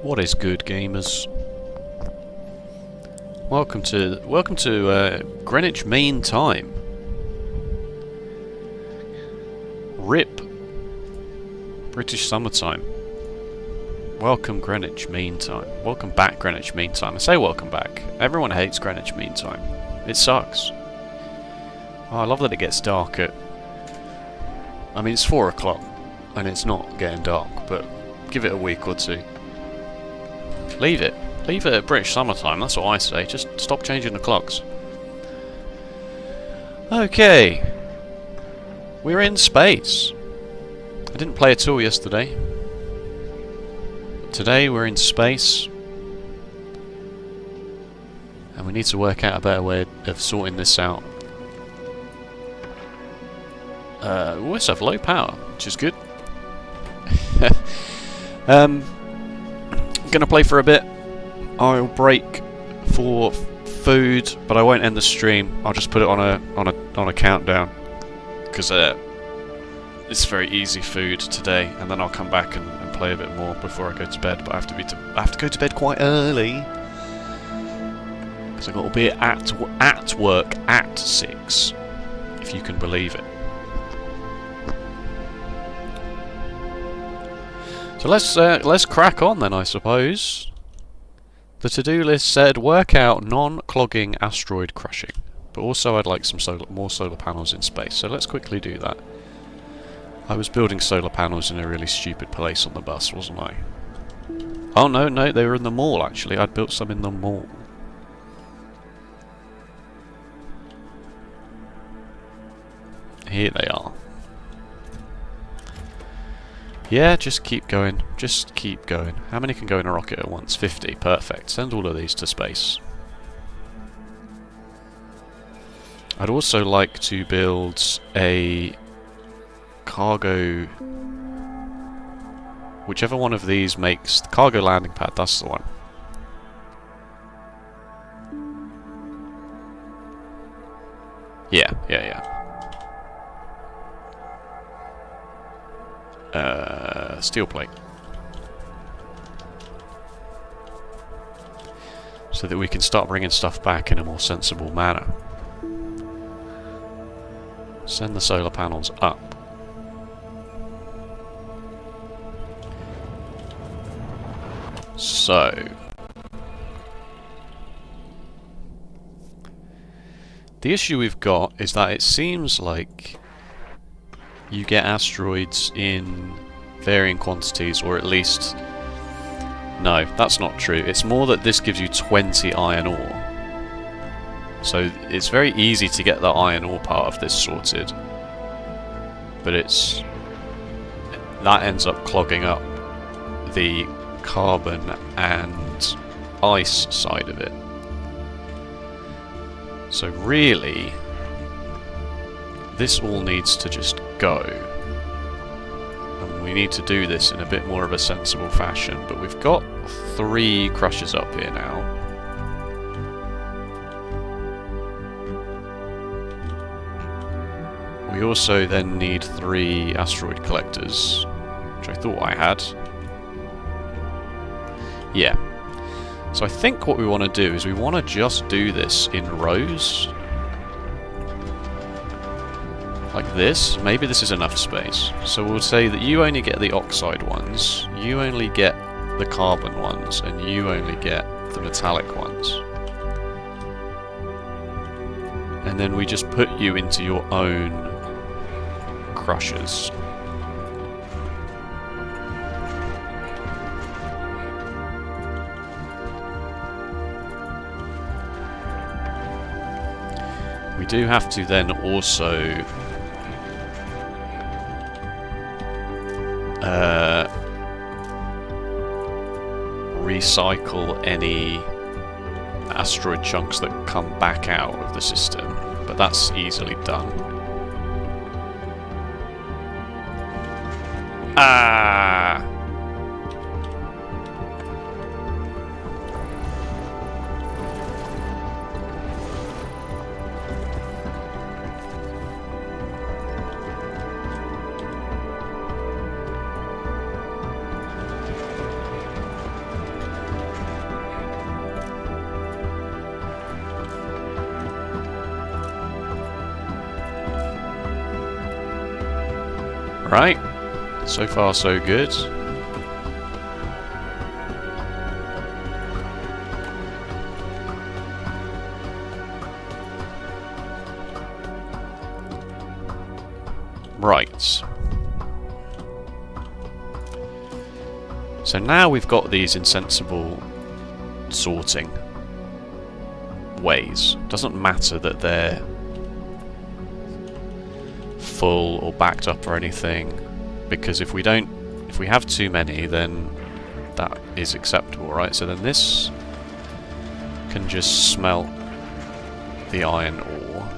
What is good, gamers? Welcome to Greenwich Mean Time. RIP British summertime. Welcome Greenwich Mean Time. Welcome back Greenwich Mean Time. I say welcome back. Everyone hates Greenwich Mean Time. It sucks. Oh, I love that it gets dark at... I mean, it's 4 o'clock and it's not getting dark, but give it a week or two. Leave it. Leave it at British summertime, that's what I say. Just stop changing the clocks. Okay. We're in space. I didn't play at all yesterday. Today we're in space. And we need to work out a better way of sorting this out. We also have low power, which is good. Gonna play for a bit. I'll break for food, but I won't end the stream. I'll just put it on a countdown because it's very easy food today, and then I'll come back and play a bit more before I go to bed. But I have to go to bed quite early because I've got to be at work at 6, if you can believe it. So let's crack on then, I suppose. The to-do list said work out non-clogging asteroid crushing, but also I'd like some more solar panels in space. So let's quickly do that. I was building solar panels in a really stupid place on the bus, wasn't I? Oh no, they were in the mall actually. I'd built some in the mall. Here they are. Yeah, just keep going. Just keep going. How many can go in a rocket at once? 50. Perfect. Send all of these to space. I'd also like to build a cargo... Whichever one of these makes the cargo landing pad, that's the one. Yeah. Steel plate. So that we can start bringing stuff back in a more sensible manner. Send the solar panels up. So... the issue we've got is that it seems like you get asteroids in varying quantities, or at least... No, that's not true. It's more that this gives you 20 iron ore. So it's very easy to get the iron ore part of this sorted. But it's... that ends up clogging up the carbon and ice side of it. So really, this all needs to just go. And we need to do this in a bit more of a sensible fashion. But we've got 3 crushers up here now. We also then need 3 asteroid collectors, which I thought I had. Yeah. So I think what we want to do is we want to just do this in rows. Like this. Maybe this is enough space. So we'll say that you only get the oxide ones, you only get the carbon ones, and you only get the metallic ones. And then we just put you into your own crushers. We do have to then also recycle any asteroid chunks that come back out of the system, but that's easily done. Ah! Right, so far so good. Right. So now we've got these insensible sorting ways. Doesn't matter that they're full or backed up or anything, because if we have too many, then that is acceptable, right? So then this can just smelt the iron ore.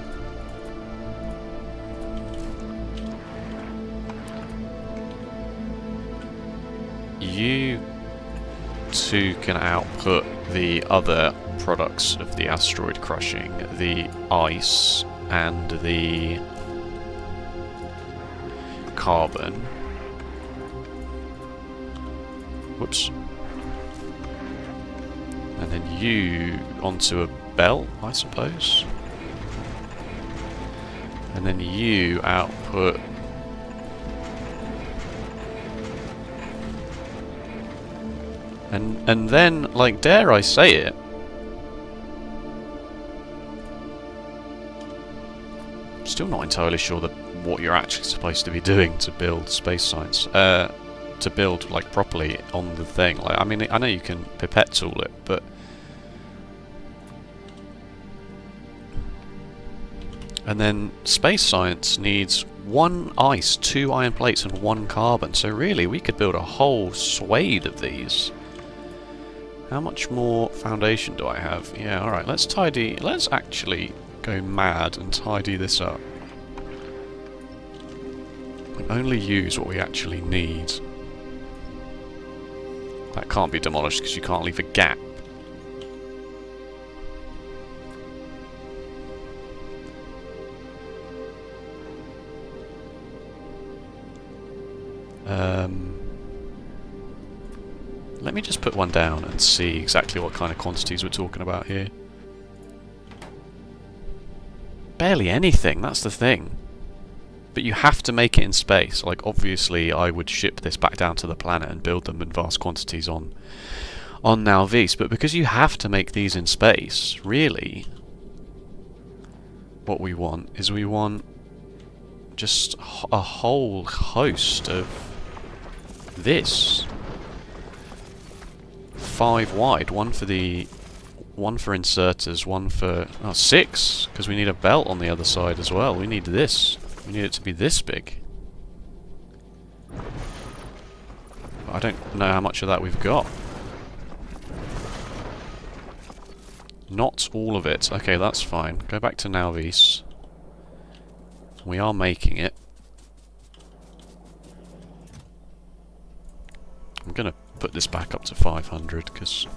You two can output the other products of the asteroid crushing, the ice and the carbon. Whoops. And then you onto a belt, I suppose. And then you output and then, like, dare I say it, still not entirely sure that what you're actually supposed to be doing to build space science, to build like properly on the thing. Like, I mean, I know you can pipette tool it, but and then space science needs 1 ice, 2 iron plates, and 1 carbon. So really, we could build a whole swathe of these. How much more foundation do I have? Yeah, all right. Let's actually go mad and tidy this up. We only use what we actually need. That can't be demolished because you can't leave a gap. Let me just put one down and see exactly what kind of quantities we're talking about here. Barely anything, that's the thing. But you have to make it in space. Like, obviously I would ship this back down to the planet and build them in vast quantities on Nalvis, but because you have to make these in space, really, what we want is just a whole host of this. 5 wide, one for inserters, one for 6, because we need a belt on the other side as well. We need this. We need it to be this big. I don't know how much of that we've got. Not all of it. Okay, that's fine. Go back to Nalvis. We are making it. I'm gonna put this back up to 500 because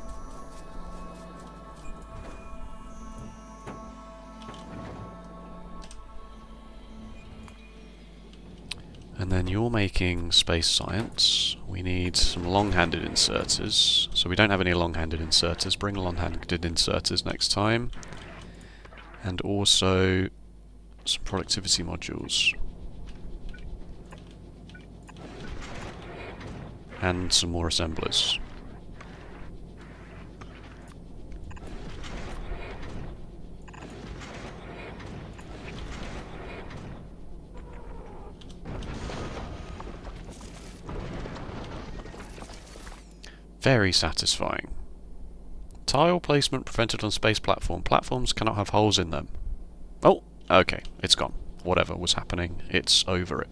and then you're making space science. We need some long-handed inserters. So we don't have any long-handed inserters. Bring long-handed inserters next time. And also some productivity modules. And some more assemblers. Very satisfying. Tile placement prevented on space platform. Platforms cannot have holes in them. Oh, okay, it's gone. Whatever was happening, it's over it.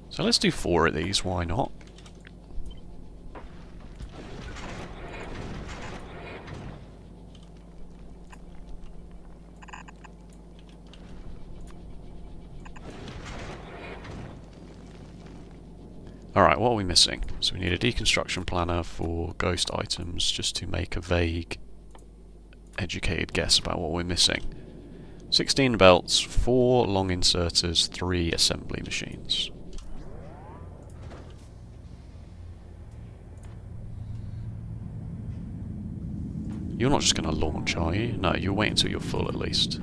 So let's do 4 of these, why not? Alright, what are we missing? So we need a deconstruction planner for ghost items, just to make a vague, educated guess about what we're missing. 16 belts, 4 long inserters, 3 assembly machines. You're not just going to launch, are you? No, you'll wait until you're full at least.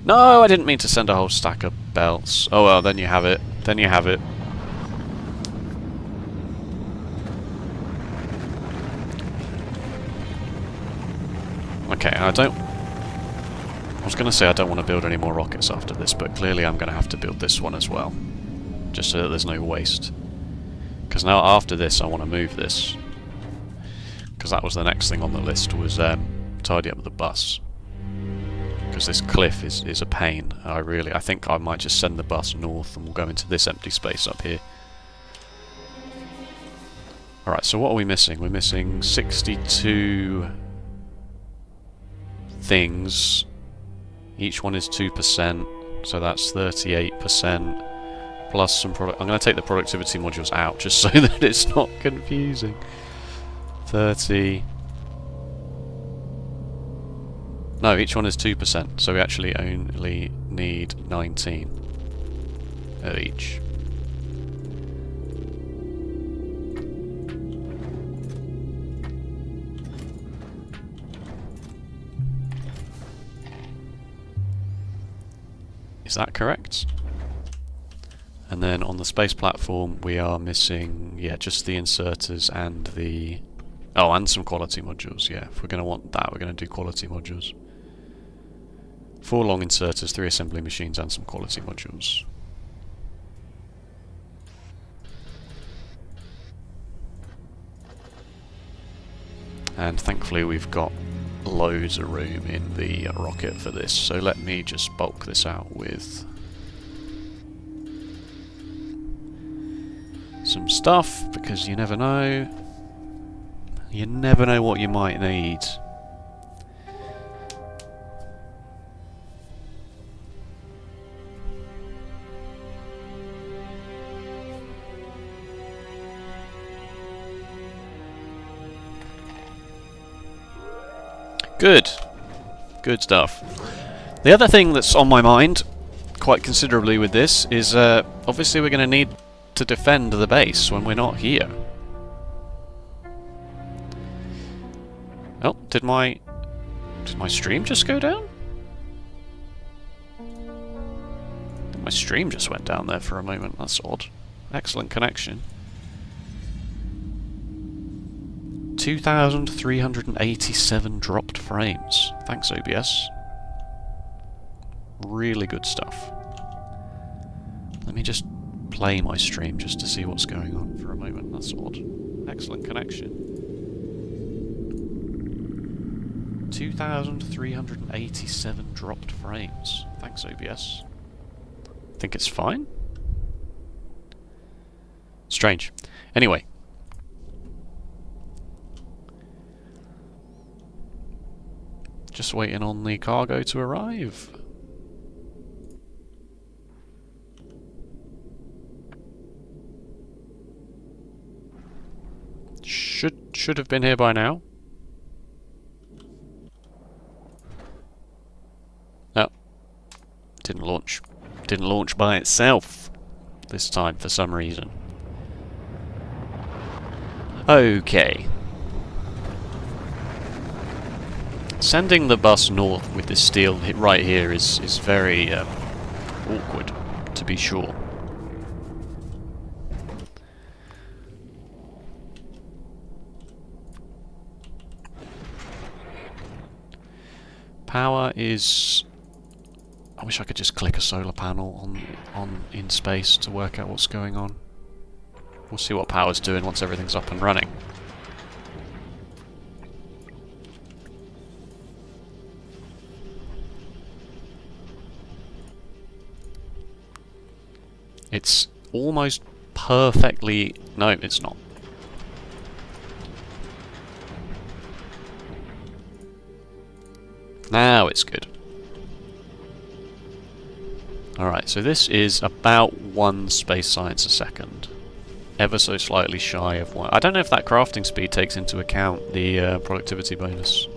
No, I didn't mean to send a whole stack of belts. Oh well, then you have it. Then you have it. Okay, I was going to say I don't want to build any more rockets after this, but clearly I'm going to have to build this one as well. Just so that there's no waste. Because now after this I want to move this. Because that was the next thing on the list, was tidy up the bus. Because this cliff is a pain. I think I might just send the bus north and we'll go into this empty space up here. Alright, so what are we missing? We're missing 62 things. Each one is 2%, so that's 38%. Plus some product. I'm going to take the productivity modules out just so that it's not confusing. 30. No, each one is 2%, so we actually only need 19 of each. Is that correct? And then on the space platform we are missing, yeah, just the inserters and the... Oh, and some quality modules, yeah. If we're going to want that, we're going to do quality modules. 4 long inserters, 3 assembly machines, and some quality modules. And thankfully we've got loads of room in the rocket for this, so let me just bulk this out with some stuff, because you never know. You never know what you might need. Good. Good stuff. The other thing that's on my mind, quite considerably with this, is obviously we're going to need to defend the base when we're not here. Oh, did my stream just go down? My stream just went down there for a moment. That's odd. Excellent connection. 2,387 dropped frames. Thanks, OBS. Really good stuff. Let me just play my stream just to see what's going on for a moment. That's odd. Excellent connection. 2,387 dropped frames. Thanks, OBS. Think it's fine? Strange. Anyway. Just waiting on the cargo to arrive. Should have been here by now. No. Didn't launch. Didn't launch by itself this time for some reason. Okay. Sending the bus north with this steel hit right here is very awkward, to be sure. Power is... I wish I could just click a solar panel on in space to work out what's going on. We'll see what power's doing once everything's up and running. It's almost perfectly... No, it's not. Now it's good. Alright, so this is about 1 space science a second. ever so slightly shy of 1. I don't know if that crafting speed takes into account the productivity bonus.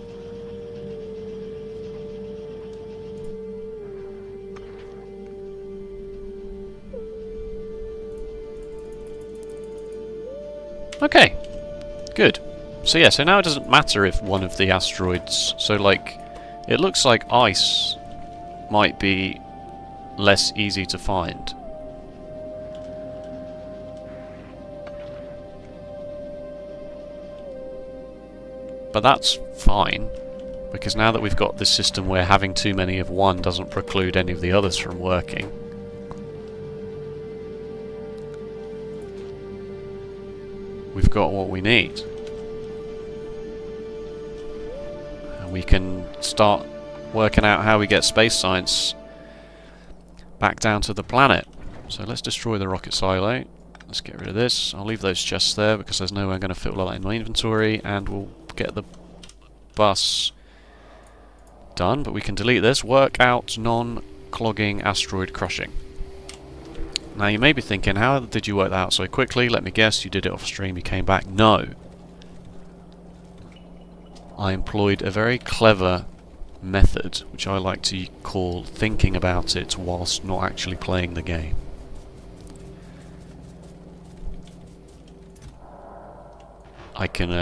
Okay, good. So yeah, so now it doesn't matter if one of the asteroids... So like, it looks like ice might be less easy to find. But that's fine, because now that we've got this system where having too many of one doesn't preclude any of the others from working. We've got what we need. And we can start working out how we get space science back down to the planet. So let's destroy the rocket silo. Let's get rid of this. I'll leave those chests there because there's no way I'm going to fit all that in my inventory, and we'll get the bus done, but we can delete this. Work out non-clogging asteroid crushing. Now you may be thinking, how did you work that out so quickly? Let me guess, you did it off stream, you came back. No. I employed a very clever method, which I like to call thinking about it whilst not actually playing the game. I can,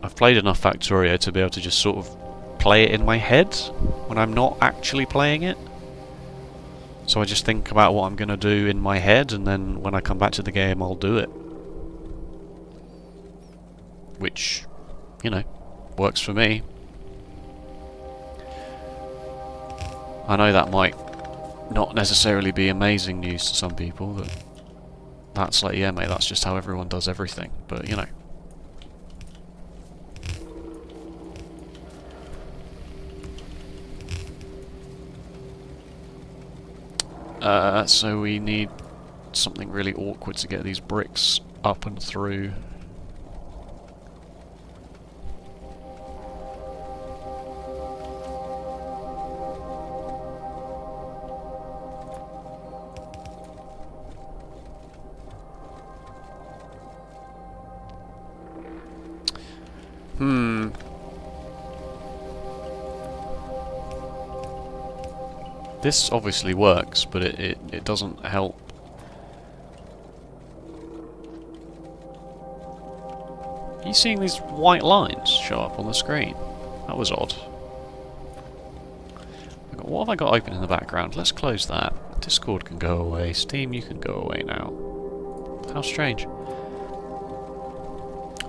I've played enough Factorio to be able to just sort of play it in my head when I'm not actually playing it. So I just think about what I'm going to do in my head, and then when I come back to the game I'll do it. Which, you know, works for me. I know that might not necessarily be amazing news to some people, but that's like, yeah mate, that's just how everyone does everything, but you know. So we need something really awkward to get these bricks up and through. This obviously works, but it doesn't help. Are you seeing these white lines show up on the screen? That was odd. What have I got open in the background? Let's close that. Discord can go away. Steam, you can go away now. How strange.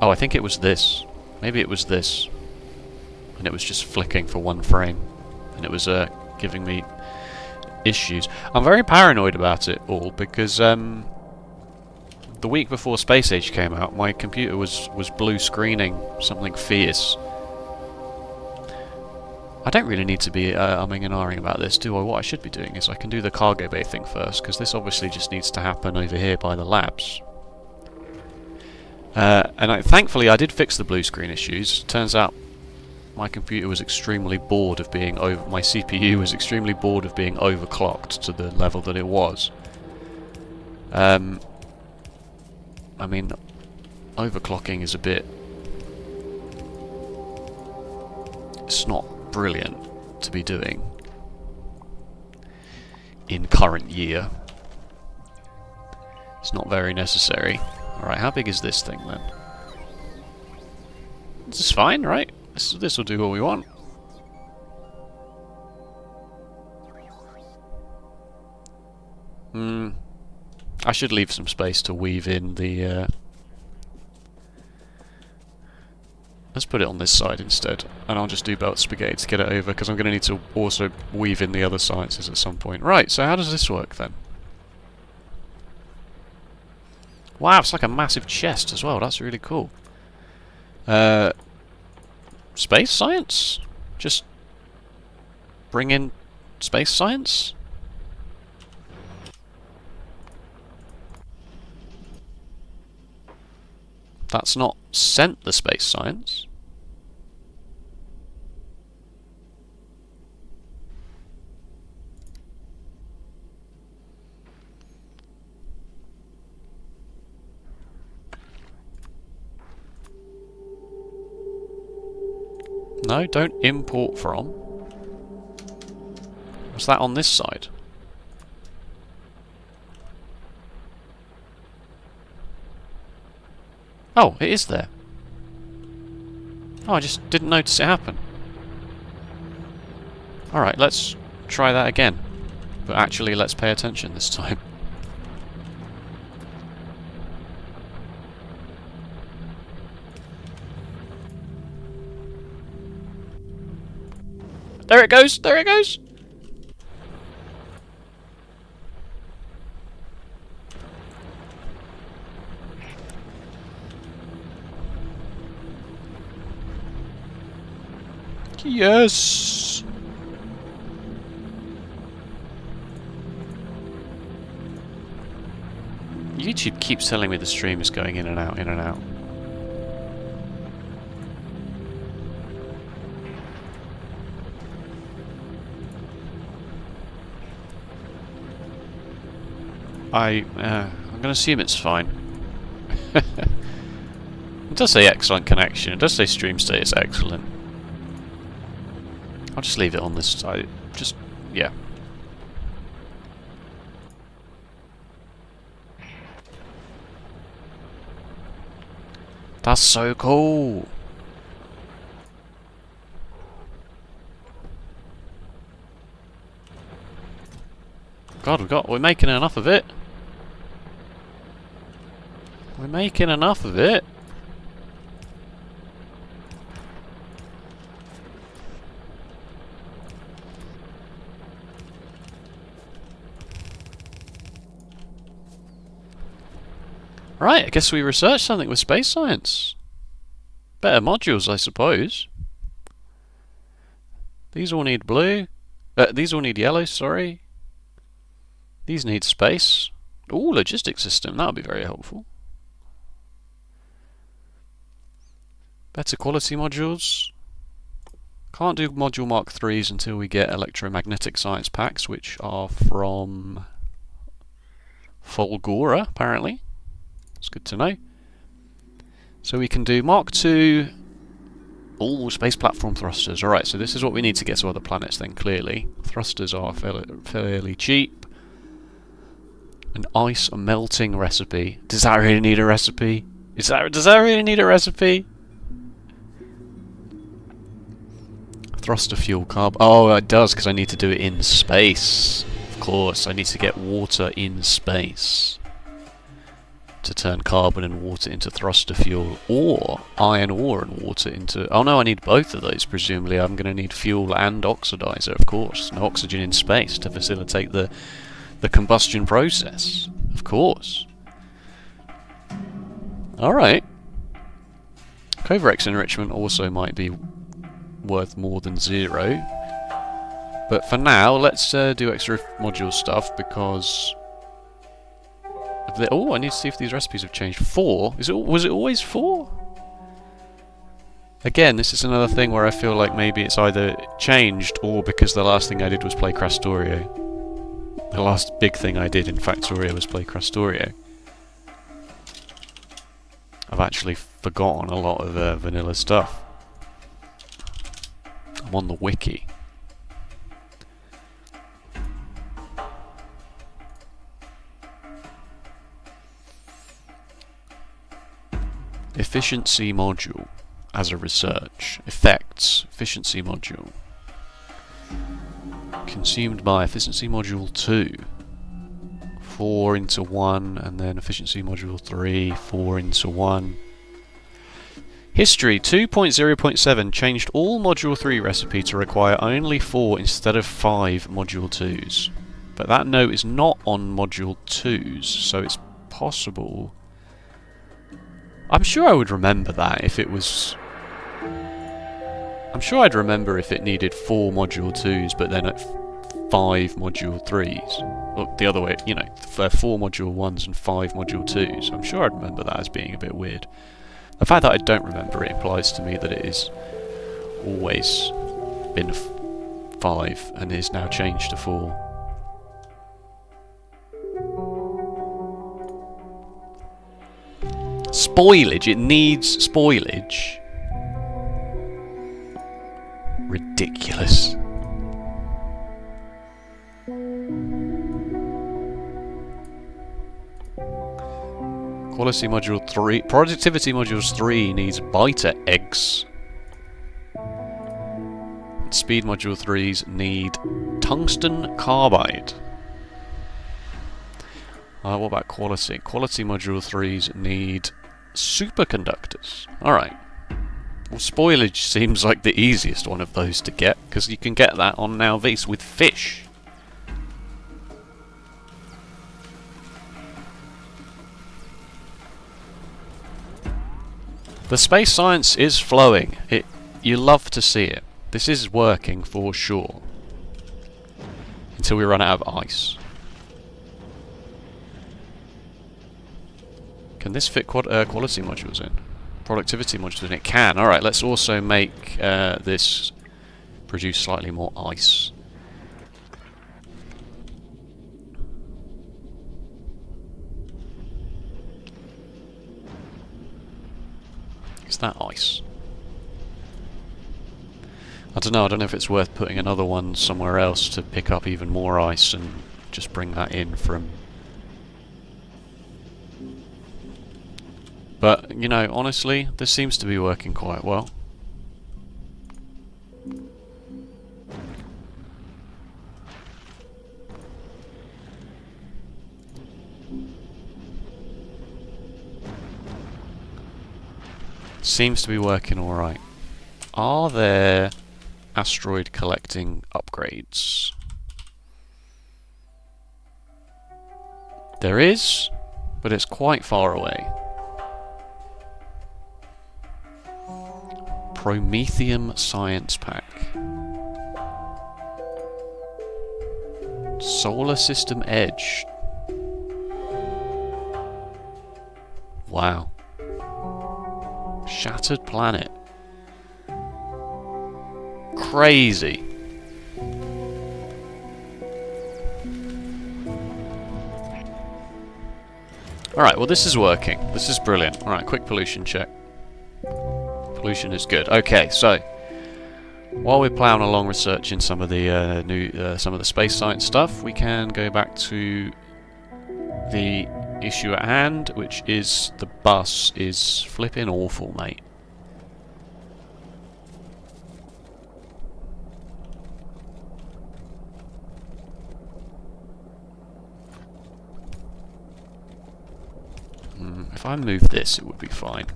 Oh, I think it was this. Maybe it was this. And it was just flicking for one frame. And it was giving me issues. I'm very paranoid about it all because the week before Space Age came out, my computer was blue screening something fierce. I don't really need to be umming and ahhing about this, do I? What I should be doing is I can do the cargo bay thing first, because this obviously just needs to happen over here by the labs. And thankfully I did fix the blue screen issues. Turns out my computer was extremely bored of being my CPU was extremely bored of being overclocked to the level that it was. I mean, overclocking is a bit... It's not brilliant to be doing in current year. It's not very necessary. Alright, how big is this thing then? This is fine, right? This will do what we want. I should leave some space to weave in the... Let's put it on this side instead, and I'll just do belt spaghetti to get it over, because I'm going to need to also weave in the other sciences at some point. Right, so how does this work then? Wow, it's like a massive chest as well, that's really cool. Space science? Just bring in space science? That's not sent the space science. No, don't import from. What's that on this side? Oh, it is there. Oh, I just didn't notice it happen. Alright, let's try that again. But actually, let's pay attention this time. There it goes! There it goes! Yes! YouTube keeps telling me the stream is going in and out, in and out. I'm going to assume it's fine. It does say excellent connection. It does say stream status excellent. I'll just leave it on this side. Just, yeah. That's so cool. God, we're making enough of it. We're making enough of it. Right, I guess we researched something with space science. Better modules, I suppose. These all need blue. These all need yellow, sorry. These need space. Ooh, logistics system, that would be very helpful. Better quality modules. Can't do module Mark 3s until we get electromagnetic science packs, which are from Folgora, apparently. It's good to know. So we can do Mark 2. All space platform thrusters. Alright, so this is what we need to get to other planets then, clearly. Thrusters are fairly cheap. An ice melting recipe. Does that really need a recipe? Does that really need a recipe? Thruster fuel carb. Oh, it does, because I need to do it in space. Of course, I need to get water in space to turn carbon and water into thruster fuel, or iron ore and water into... Oh no, I need both of those, presumably. I'm going to need fuel and oxidizer, of course. No oxygen in space to facilitate the combustion process. Of course. Alright. Covarex enrichment also might be worth more than 0. But for now, let's do extra module stuff, because... Oh, I need to see if these recipes have changed. 4? Was it always 4? Again, this is another thing where I feel like maybe it's either changed or because the last thing I did was play Crastorio. The last big thing I did in Factorio was play Crastorio. I've actually forgotten a lot of vanilla stuff. I'm on the wiki. Efficiency module as a research. Effects. Efficiency module. Consumed by efficiency module 2. 4 into 1, and then efficiency module 3, 4 into 1. History 2.0.7 changed all module 3 recipe to require only 4 instead of 5 module 2s. But that note is not on module 2s, so it's possible... I'm sure I would remember that if it was... I'm sure I'd remember if it needed 4 module 2s, but then at 5 module 3s. Or the other way, you know, 4 module 1s and 5 module 2s. I'm sure I'd remember that as being a bit weird. The fact that I don't remember it implies to me that it is always been 5 and is now changed to 4. Spoilage, it needs spoilage. Ridiculous. Quality module 3. Productivity modules 3 needs biter eggs. Speed module 3s need tungsten carbide. What about quality? Quality module 3s need superconductors. Alright. Well, spoilage seems like the easiest one of those to get, because you can get that on Now Vs with fish. The space science is flowing. You love to see it. This is working for sure. Until we run out of ice. Can this fit quality modules in? Productivity modules in? It can. Alright, let's also make this produce slightly more ice. Is that ice? I don't know if it's worth putting another one somewhere else to pick up even more ice and just bring that in from... But, you know, honestly, this seems to be working quite well. Seems to be working alright. Are there asteroid collecting upgrades? There is, but it's quite far away. Promethium Science Pack. Solar System Edge. Wow. Shattered Planet. Crazy. Alright, well this is working. This is brilliant. Alright, quick pollution check. Pollution is good. Okay, so while we're plowing along researching some of the some of the space science stuff, we can go back to the issue at hand, which is the bus is flipping awful, mate. If I move this, it would be fine.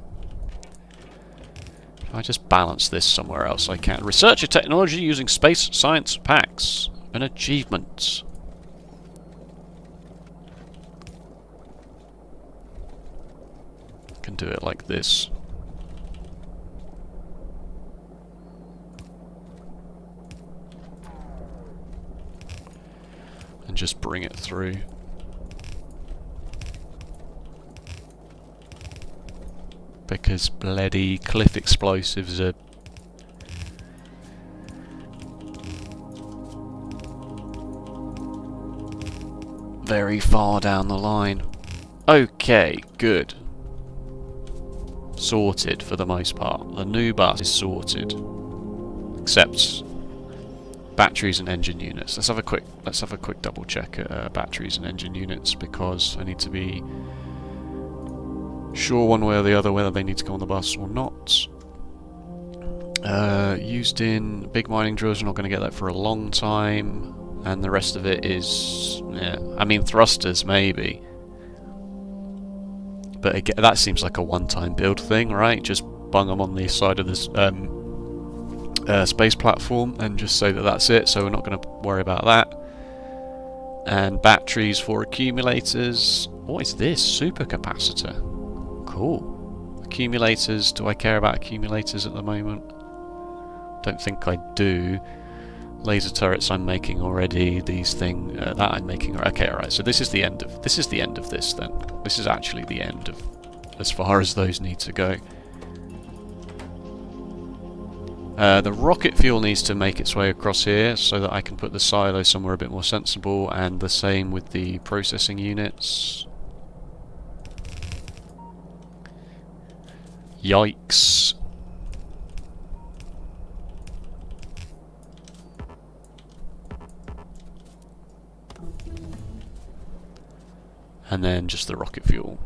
If I just balance this somewhere else, I can. Research a technology using space science packs. An achievement. Can do it like this. And just bring it through. Because bloody cliff explosives are very far down the line. Okay, good. Sorted for the most part. The new bus is sorted. Except batteries and engine units. Let's have a quick double check at batteries and engine units, because I need to be sure one way or the other whether they need to go on the bus or not. Used in big mining drills, you're not going to get that for a long time, and the rest of it is, yeah, I mean thrusters maybe, but again, that seems like a one-time build thing, right? Just bung them on the side of this space platform and just say that that's it, so we're not going to worry about that. And batteries for accumulators. What is this? Supercapacitor. Cool. Accumulators. Do I care about accumulators at the moment? Don't think I do. Laser turrets I'm making already. These things that I'm making. Okay, all right. So this is the end of this then. This is actually the end of as far as those need to go. The rocket fuel needs to make its way across here so that I can put the silo somewhere a bit more sensible, and the same with the processing units. Yikes. and then just the rocket fuel.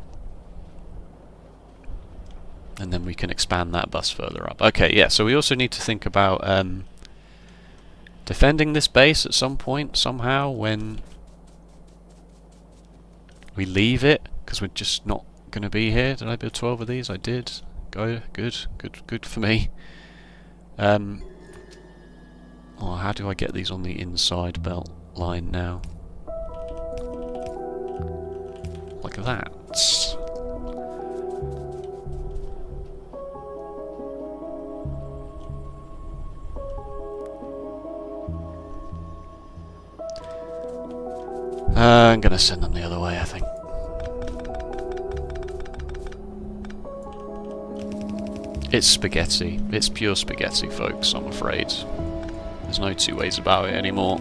And then we can expand that bus further up. Okay, yeah, so we also need to think about defending this base at some point, somehow, when we leave it, because we're just not going to be here. Did I build 12 of these? I did. Go, good for me. Oh, how do I get these on the inside belt line now? Like that. I'm gonna send them the other way, I think. It's spaghetti. It's pure spaghetti, folks, I'm afraid. There's no two ways about it anymore.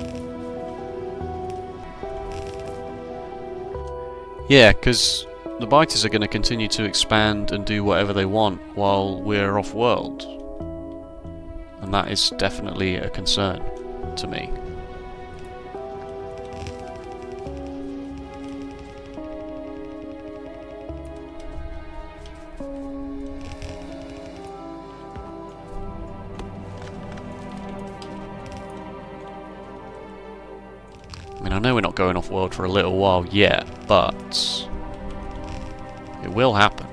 Yeah, because the biters are going to continue to expand and do whatever they want while we're off-world. And that is definitely a concern to me. I mean, I know we're not going off-world for a little while yet, but it will happen.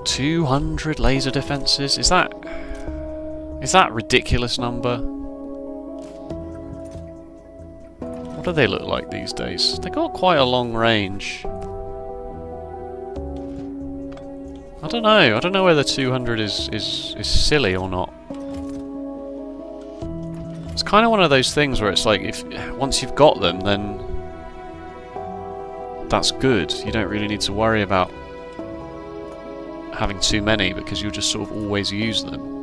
$200 laser defenses? Is that a ridiculous number? What do they look like these days? They got quite a long range. I don't know. I don't know whether 200 is silly or not. It's kind of one of those things where it's like, if once you've got them, then that's good. You don't really need to worry about having too many because you'll just sort of always use them.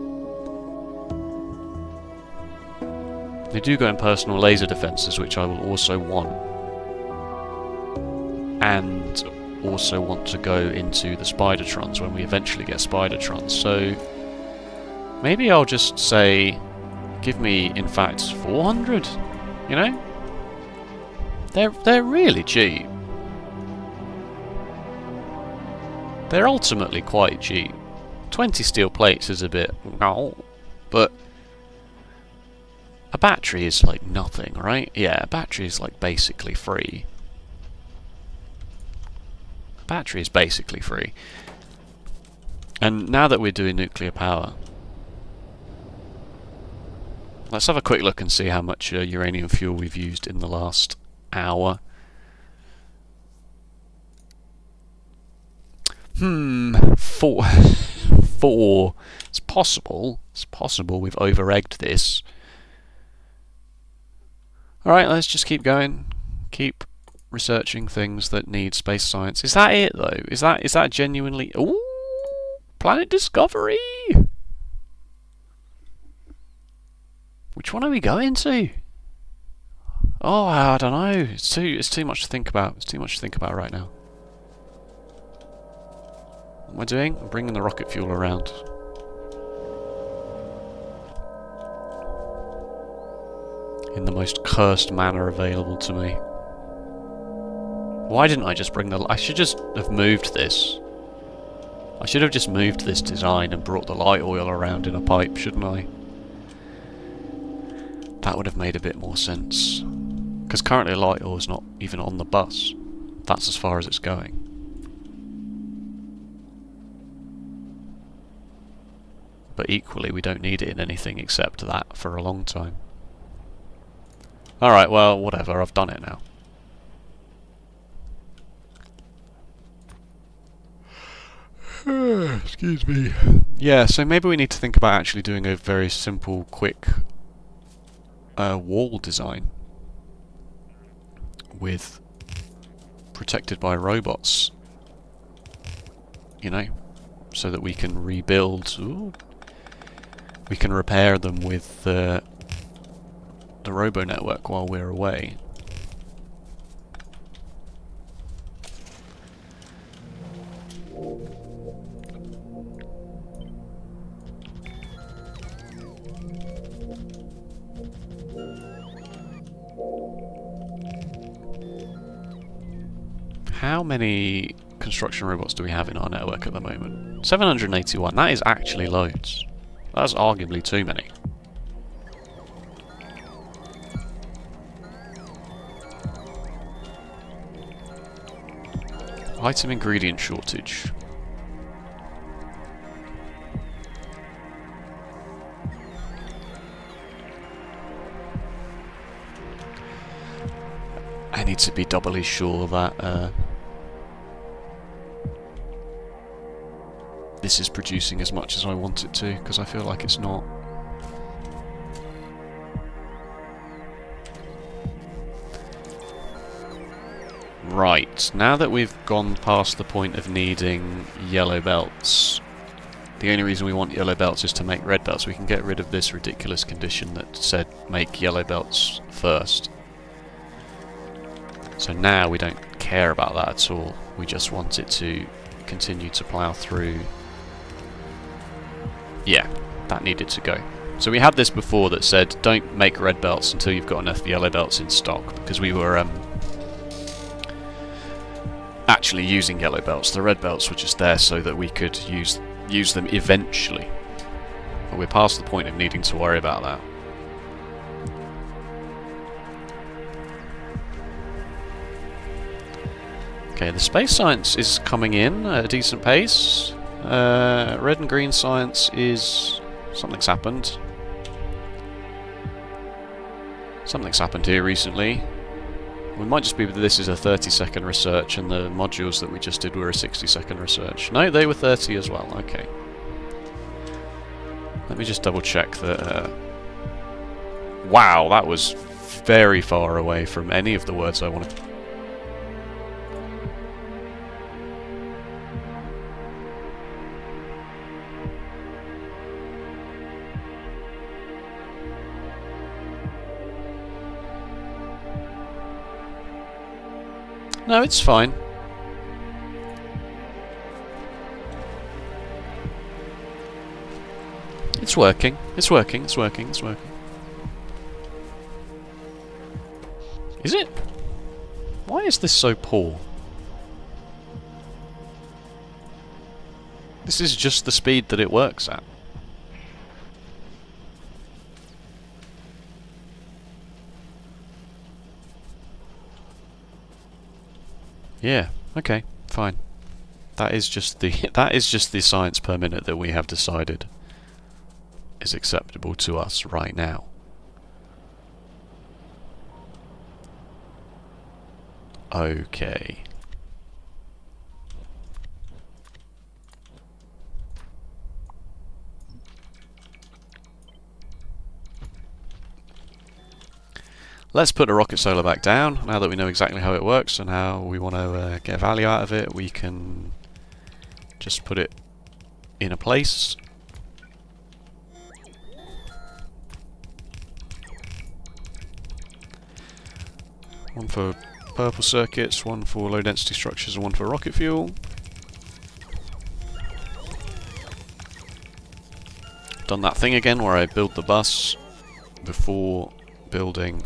They do go in personal laser defenses, which I will also want, and also want to go into the Spidertrons when we eventually get Spidertrons. So maybe I'll just say, give me, in fact, 400. You know, they're really cheap. They're ultimately quite cheap. 20 steel plates is a bit, but a battery is like nothing, right? Yeah, a battery is like basically free. Battery is basically free. And now that we're doing nuclear power, let's have a quick look and see how much uranium fuel we've used in the last hour. Four. It's possible we've over-egged this. Alright, let's just keep going. Keep researching things that need space science. Is that it though? Is that genuinely? Ooh, planet discovery. Which one are we going to? Oh, I don't know. It's too much to think about. It's too much to think about right now. What am I doing? I'm bringing the rocket fuel around. In the most cursed manner available to me. Why didn't I just bring the... I should just have moved this. I should have just moved this design and brought the light oil around in a pipe, shouldn't I? That would have made a bit more sense. Because currently light oil is not even on the bus. That's as far as it's going. But equally, we don't need it in anything except that for a long time. Alright, well, whatever, I've done it now. Excuse me. Yeah, so maybe we need to think about actually doing a very simple, quick wall design with protected by robots, you know, so that we can rebuild. Ooh, we can repair them with the robo network while we're away. how many construction robots do we have in our network at the moment? 781. That is actually loads. That's arguably too many. Item ingredient shortage. I need to be doubly sure that this is producing as much as I want it to, because I feel like it's not. Right, now that we've gone past the point of needing yellow belts, the only reason we want yellow belts is to make red belts. We can get rid of this ridiculous condition that said make yellow belts first. So now we don't care about that at all. We just want it to continue to plough through. Yeah, that needed to go. So we had this before that said don't make red belts until you've got enough yellow belts in stock, because we were actually using yellow belts. The red belts were just there so that we could use them eventually. But we're past the point of needing to worry about that. Okay, the space science is coming in at a decent pace. Red and green science is... something's happened. Something's happened here recently. We might just be that this is a 30-second research and the modules that we just did were a 60-second research. No, they were 30 as well, okay. Let me just double check that... wow, that was very far away from any of the words I wanted. No, it's fine. It's working. It's working. It's working. It's working. Is it? Why is this so poor? This is just the speed that it works at. Yeah, okay, fine. That is just the science per minute that we have decided is acceptable to us right now. Okay. Let's put the rocket solar back down, now that we know exactly how it works and how we want to get value out of it. We can just put it in a place. One for purple circuits, one for low density structures and one for rocket fuel. Done that thing again where I build the bus before building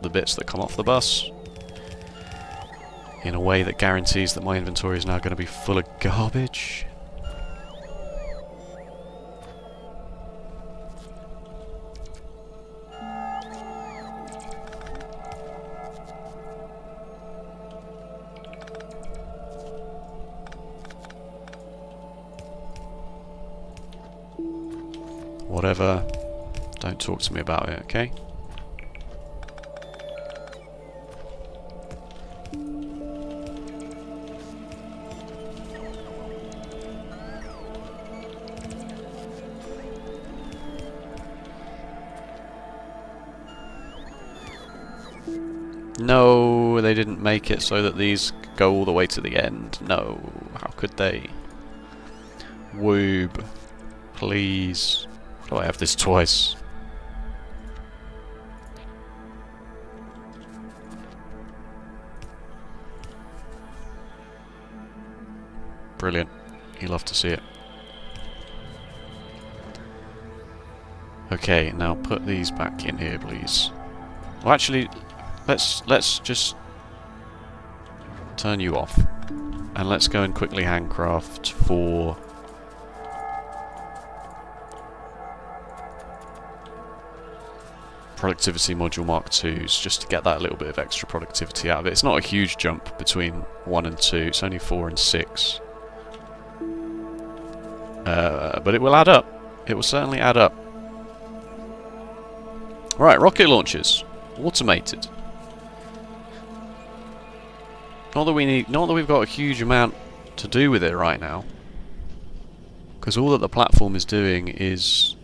the bits that come off the bus in a way that guarantees that my inventory is now going to be full of garbage. Whatever. Don't talk to me about it, okay? No, they didn't make it so that these go all the way to the end. No, how could they? Wube, please. Do I have this twice? Brilliant. You love to see it. Okay, now put these back in here, please. Well, actually, let's just turn you off, and let's go and quickly handcraft for productivity module Mark IIs, just to get that little bit of extra productivity out of it. It's not a huge jump between 1 and 2, it's only 4 and 6. But it will add up. It will certainly add up. Right, rocket launchers. Automated. Not that we've got a huge amount to do with it right now, because all that the platform is doing is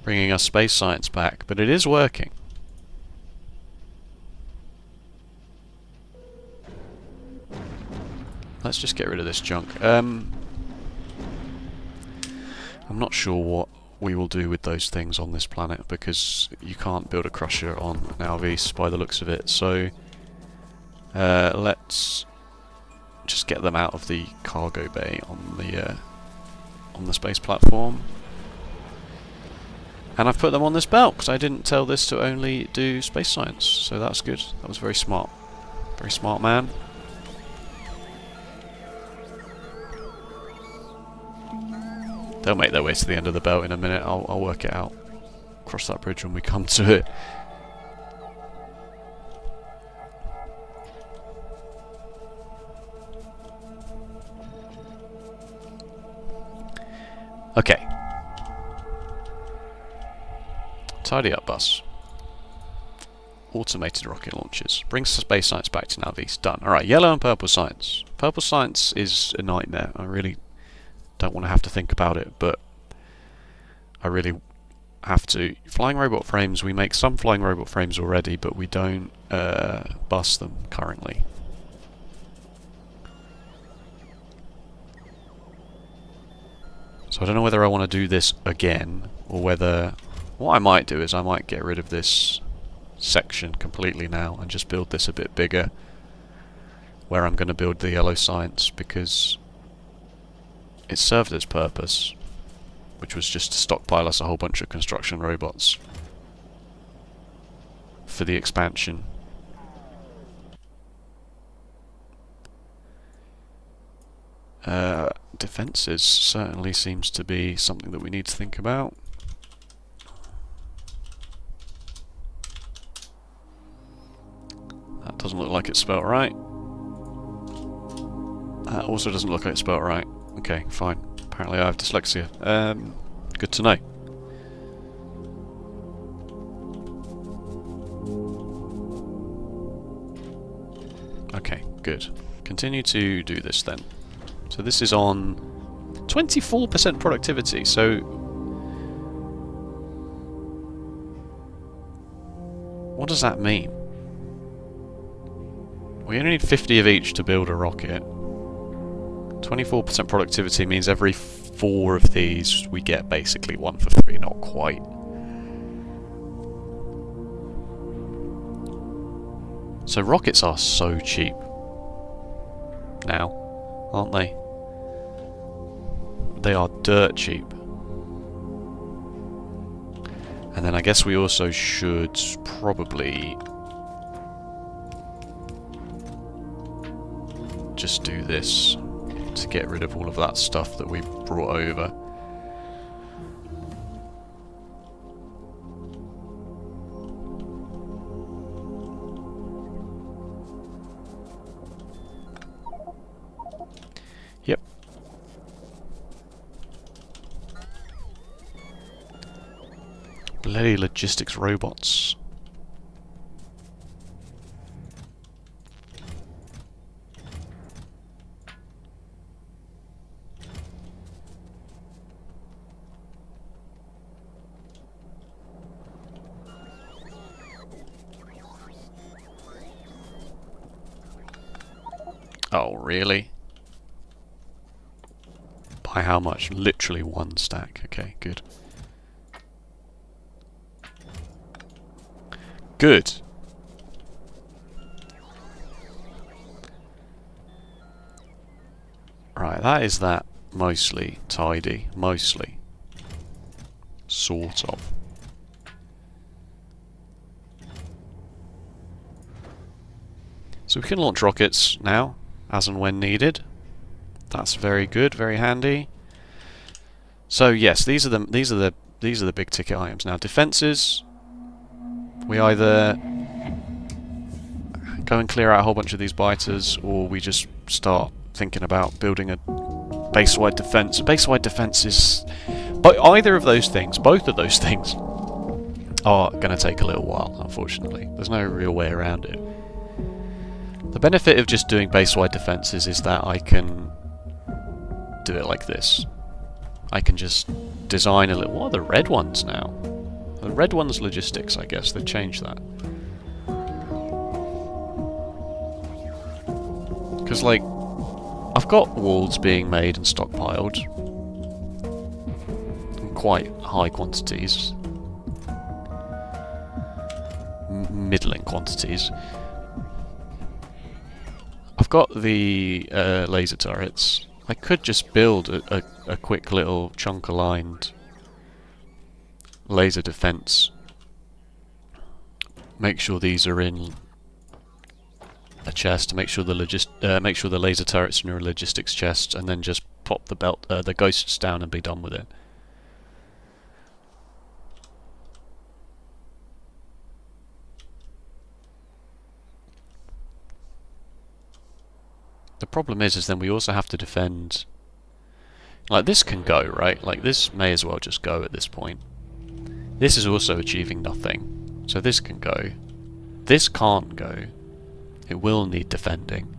bringing us space science back, but it is working. Let's just get rid of this junk. I'm not sure what we will do with those things on this planet, because you can't build a crusher on an Alvis by the looks of it, so let's just get them out of the cargo bay on the space platform. And I've put them on this belt, because I didn't tell this to only do space science, so that's good. That was very smart. Very smart, man. They'll make their way to the end of the belt in a minute. I'll work it out. Cross that bridge when we come to it. Okay. Tidy up, bus. Automated rocket launchers. Brings space science back to Navis. Done. Alright, yellow and purple science. Purple science is a nightmare. I really don't want to have to think about it, but I really have to. Flying robot frames, we make some flying robot frames already, but we don't bust them currently. So I don't know whether I want to do this again, or whether... What I might do is I might get rid of this section completely now and just build this a bit bigger, where I'm going to build the yellow science, because it served its purpose, which was just to stockpile us a whole bunch of construction robots for the expansion. Defences certainly seems to be something that we need to think about. That doesn't look like it's spelt right. That also doesn't look like it's spelt right. Okay, fine. Apparently I have dyslexia. Good to know. Okay, good. Continue to do this then. So this is on 24% productivity, so... What does that mean? We only need 50 of each to build a rocket. 24% productivity means every 4 of these we get basically 1 for 3, not quite. So rockets are so cheap now, aren't they? They are dirt cheap. And then I guess we also should probably just do this to get rid of all of that stuff that we brought over. Yep. Bloody logistics robots. Oh, really? By how much? Literally 1 stack. Okay, good. Good. Right, that is that. Mostly tidy. Mostly. Sort of. So we can launch rockets now, as and when needed. That's very good, very handy. So yes, these are the big ticket items. Now defences, we either go and clear out a whole bunch of these biters, or we just start thinking about building a base-wide defence. A base-wide defence is... But either of those things, both of those things, are going to take a little while, unfortunately. There's no real way around it. The benefit of just doing base-wide defences is that I can do it like this. I can just design a little... What are the red ones now? The red one's logistics, I guess. They've changed that. Because, like, I've got walls being made and stockpiled in quite high quantities. Middling quantities. I've got the laser turrets. I could just build a quick little chunk-aligned laser defense. Make sure these are in a chest. Make sure the laser turrets are in a logistics chest, and then just pop the ghosts down and be done with it. The problem is then we also have to defend... Like, this can go, right? Like, this may as well just go at this point. This is also achieving nothing. So this can go. This can't go. It will need defending.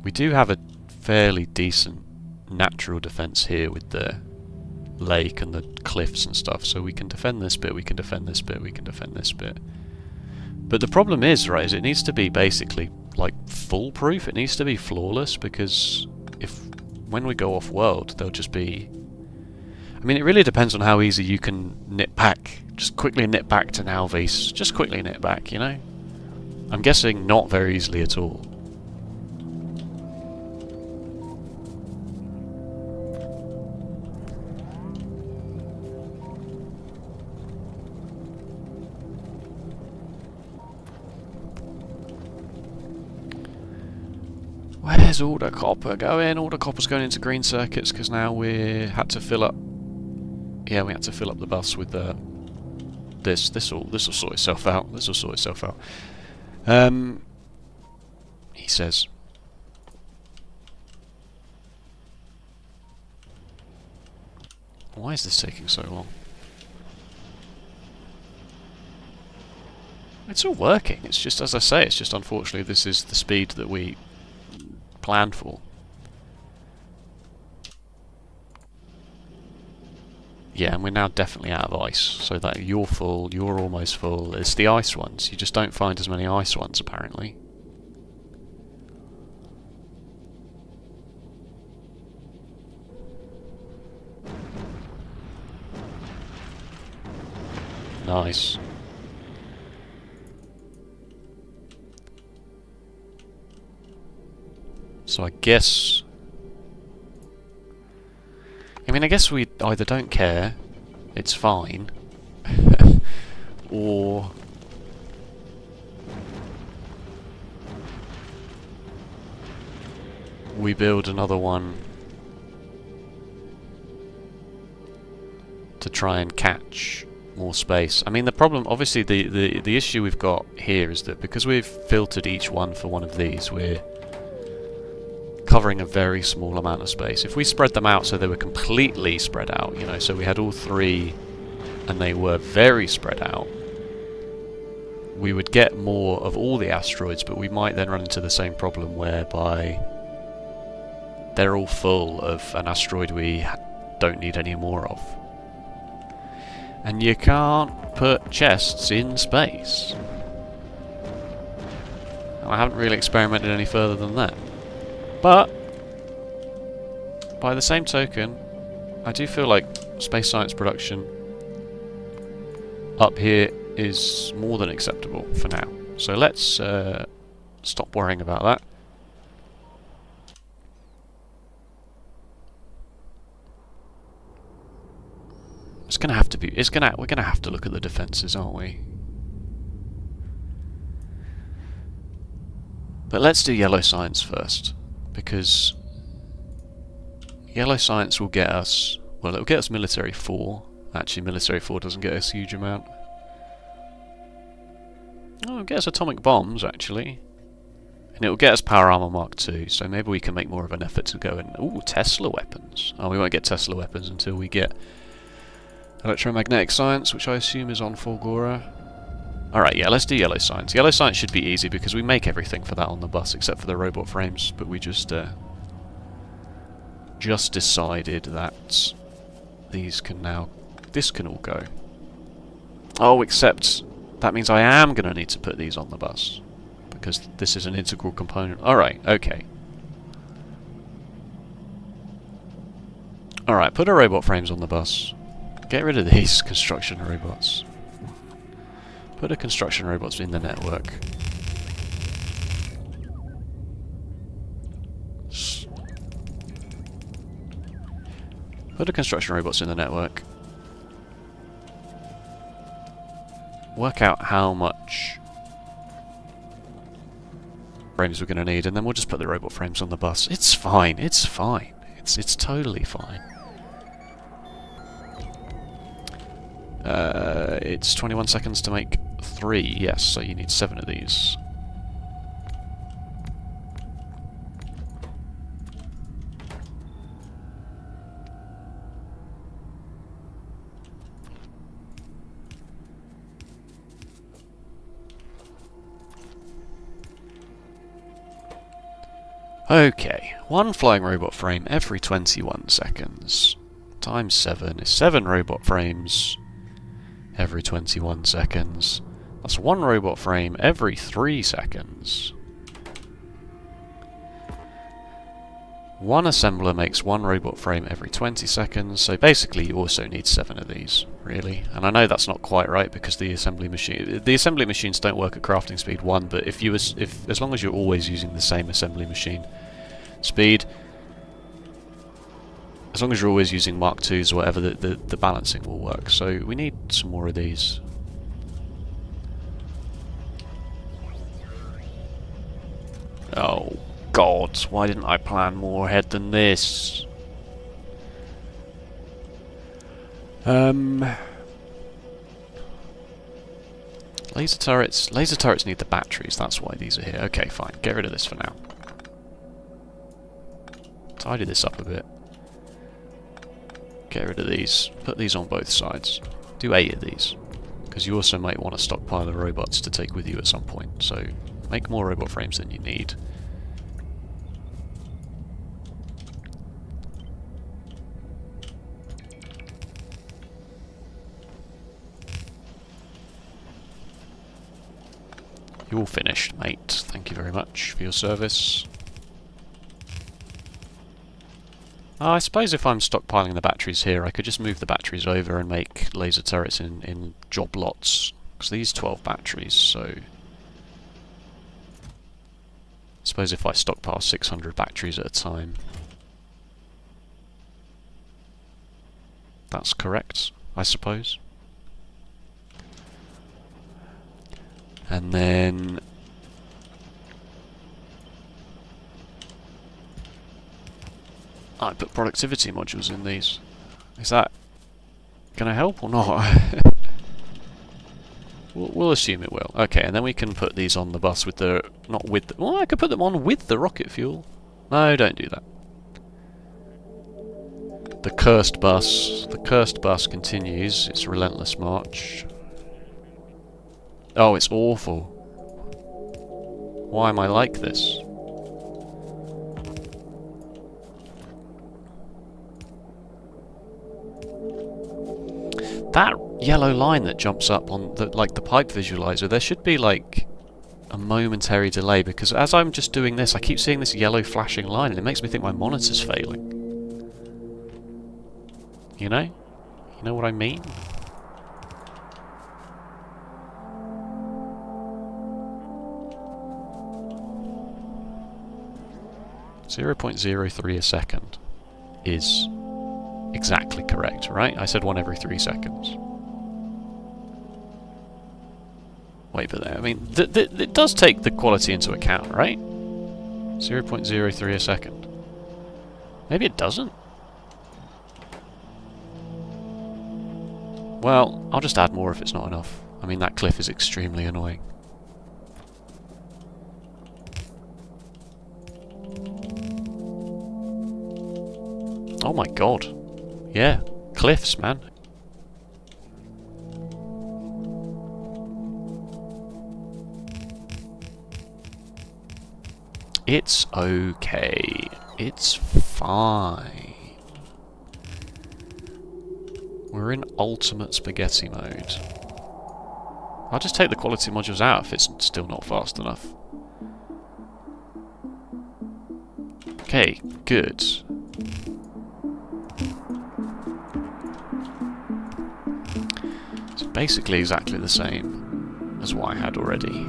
We do have a fairly decent natural defense here with the lake and the cliffs and stuff, so we can defend this bit, we can defend this bit, we can defend this bit. But the problem is, right, is it needs to be basically, like, foolproof. It needs to be flawless, because when we go off-world, they'll just be... I mean, it really depends on how easy you can knit back. Just quickly knit back to Nalvis. Just quickly knit back, you know? I'm guessing not very easily at all. Where's all the copper going? All the copper's going into green circuits because now we had to fill up. Yeah, we had to fill up the bus with this. This will sort itself out. This will sort itself out. He says. Why is this taking so long? It's all working. It's just, as I say, it's just unfortunately this is the speed that we planned for. Yeah, and we're now definitely out of ice, so that you're full, you're almost full. It's the ice ones. You just don't find as many ice ones, apparently. Nice. So I guess... I mean, I guess we either don't care, it's fine, or... we build another one to try and catch more space. I mean, the problem, obviously, the issue we've got here is that because we've filtered each one for one of these, we're covering a very small amount of space. If we spread them out so they were completely spread out, you know, so we had all three and they were very spread out, we would get more of all the asteroids, but we might then run into the same problem whereby they're all full of an asteroid we don't need any more of. And you can't put chests in space. I haven't really experimented any further than that. But, by the same token, I do feel like space science production up here is more than acceptable for now. So let's stop worrying about that. It's gonna have to be. We're gonna have to look at the defences, aren't we? But let's do yellow science first, because yellow science will get us, well, it'll get us military 4. Actually, military 4 doesn't get us a huge amount. Oh, it'll get us atomic bombs, actually. And it'll get us power armor Mark 2, so maybe we can make more of an effort to go and... Ooh, Tesla weapons. Oh, we won't get Tesla weapons until we get electromagnetic science, which I assume is on Fulgora. Alright, yeah, let's do yellow science. Yellow science should be easy because we make everything for that on the bus except for the robot frames, but we just decided that these can now... This can all go. Oh, except that means I am going to need to put these on the bus because this is an integral component. Alright, okay. Alright, put our robot frames on the bus. Get rid of these construction robots. Put the construction robots in the network. Put the construction robots in the network. Work out how much frames we're going to need, and then we'll just put the robot frames on the bus. It's fine. It's fine. It's totally fine. It's 21 seconds to make 3, yes, so you need 7 of these. Okay, 1 flying robot frame every 21 seconds. Times 7 is 7 robot frames every 21 seconds. That's 1 robot frame every 3 seconds. 1 assembler makes 1 robot frame every 20 seconds, so basically you also need 7 of these, really. And I know that's not quite right because the assembly machines don't work at crafting speed 1, but as long as you're always using the same assembly machine speed, as long as you're always using Mark 2s or whatever, the balancing will work. So we need some more of these. Oh God, why didn't I plan more ahead than this? Laser turrets need the batteries, that's why these are here. Okay, fine, get rid of this for now. Tidy this up a bit. Get rid of these. Put these on both sides. Do 8 of these. Because you also might want to stockpile the robots to take with you at some point. So make more robot frames than you need. You're all finished, mate. Thank you very much for your service. I suppose if I'm stockpiling the batteries here, I could just move the batteries over and make laser turrets in job lots. Because these 12 batteries, so... I suppose if I stockpile 600 batteries at a time... That's correct, I suppose. And then... I put productivity modules in these. Is that gonna help or not? we'll assume it will. Okay, and then we can put these on the bus with the... not with the... Well, I could put them on with the rocket fuel. No, don't do that. The cursed bus. The cursed bus continues its relentless march. Oh, it's awful. Why am I like this? That yellow line that jumps up on the pipe visualizer, there should be like a momentary delay because as I'm just doing this, I keep seeing this yellow flashing line and it makes me think my monitor's failing. You know? You know what I mean? .03 a second is exactly correct, right? I said 1 every 3 seconds. Wait, but I mean, it does take the quality into account, right? 0.03 a second. Maybe it doesn't. Well, I'll just add more if it's not enough. I mean, that cliff is extremely annoying. Oh my god. Yeah, cliffs, man. It's okay. It's fine. We're in ultimate spaghetti mode. I'll just take the quality modules out if it's still not fast enough. Okay, good. It's basically exactly the same as what I had already.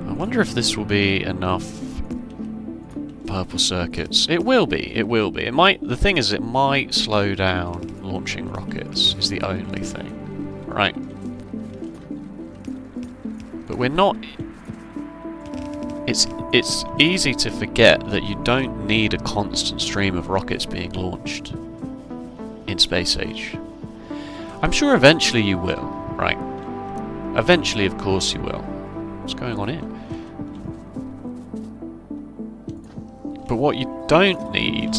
I wonder if this will be enough purple circuits. It will be, it will be. It might. The thing is, it might slow down launching rockets, is the only thing. Right. But we're not... It's easy to forget that you don't need a constant stream of rockets being launched in Space Age. I'm sure eventually you will, right? Eventually, of course you will. What's going on here? But what you don't need...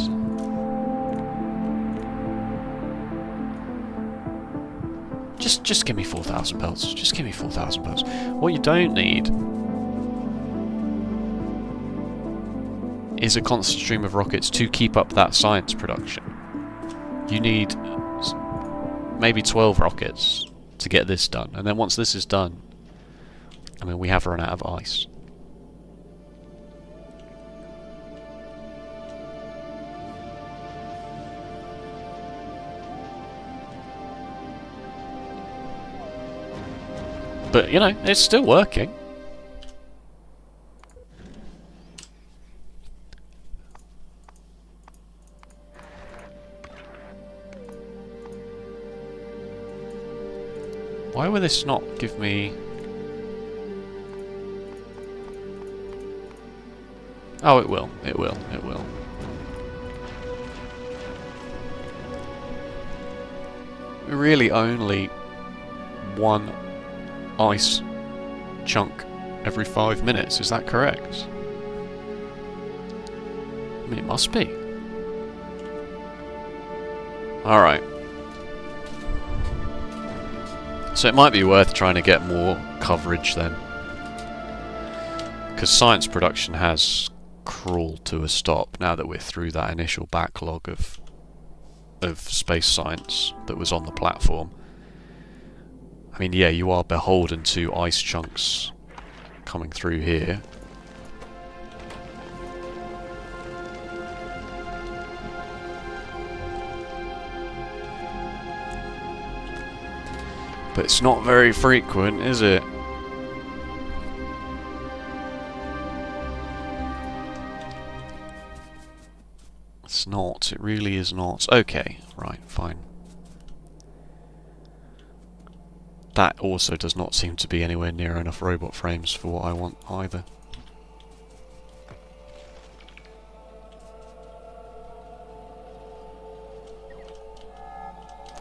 Just give me 4,000 pelts. Just give me 4,000 pelts. What you don't need is a constant stream of rockets to keep up that science production. You need maybe 12 rockets to get this done. And then once this is done, I mean, we have run out of ice. But, you know, it's still working. Why will this not give me... Oh, it will. It will. It will. Really only one ice chunk every 5 minutes, is that correct? I mean, it must be. Alright. So it might be worth trying to get more coverage then. Because science production has crawled to a stop now that we're through that initial backlog of space science that was on the platform. I mean, yeah, you are beholden to ice chunks coming through here. But it's not very frequent, is it? It's not. It really is not. Okay, right, fine. That also does not seem to be anywhere near enough robot frames for what I want either.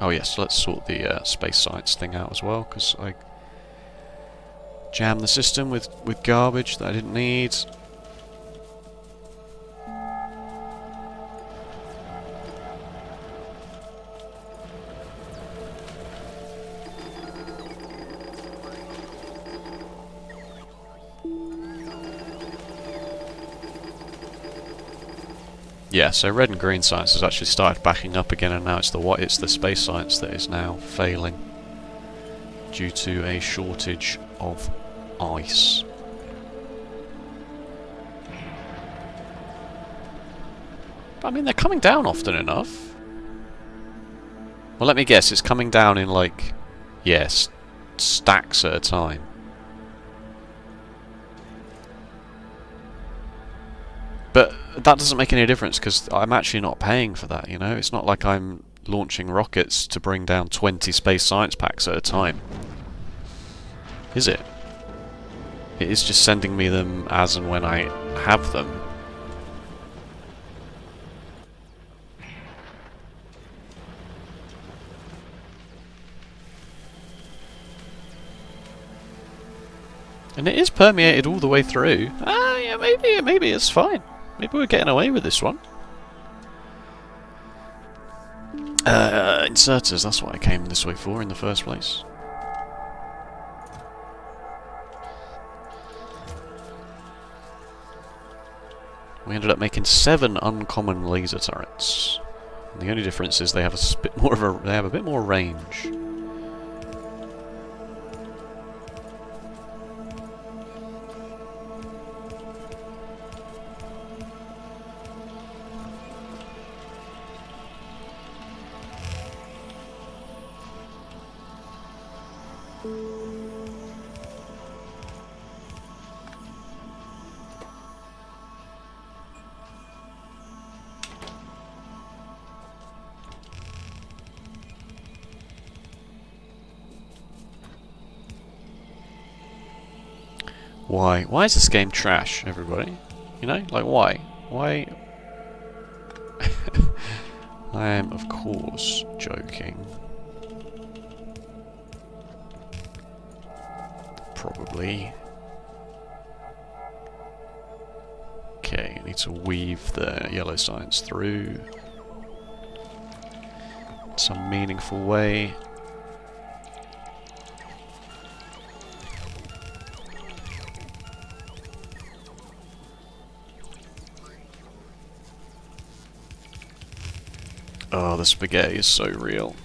Oh yes, let's sort the space science thing out as well, because I jammed the system with garbage that I didn't need. Yeah, so red and green science has actually started backing up again, and now it's the space science that is now failing due to a shortage of ice. I mean, they're coming down often enough. Well, let me guess, it's coming down in like, yes, stacks at a time. But that doesn't make any difference because I'm actually not paying for that, you know? It's not like I'm launching rockets to bring down 20 space science packs at a time. Is it? It is just sending me them as and when I have them. And it is permeated all the way through. Ah, yeah, maybe it's fine. Maybe we're getting away with this one. Inserters, that's what I came this way for in the first place. We ended up making 7 uncommon laser turrets. And the only difference is they have a bit more a bit more range. Why? Why is this game trash, everybody? You know? Like, why? Why? I am, of course, joking. Probably. Okay, I need to weave the yellow science through in some meaningful way. Oh, the spaghetti is so real.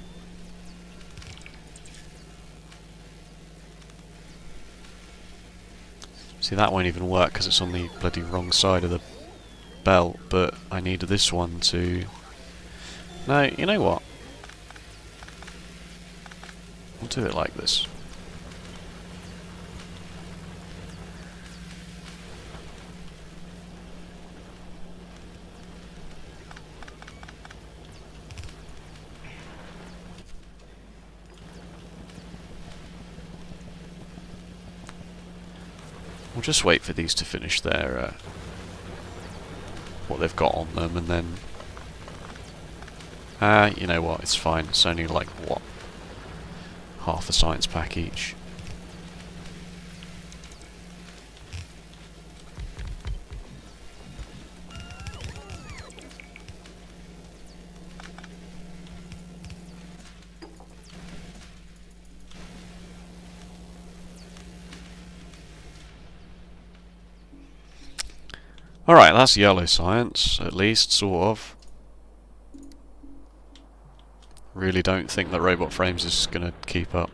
See, that won't even work because it's on the bloody wrong side of the belt, but I needed this one to... No, you know what? We'll do it like this. We'll just wait for these to finish their what they've got on them, and then you know what, it's fine. It's only like what, half a science pack each. Alright, that's yellow science, at least, sort of. Really don't think that Robot Frames is going to keep up.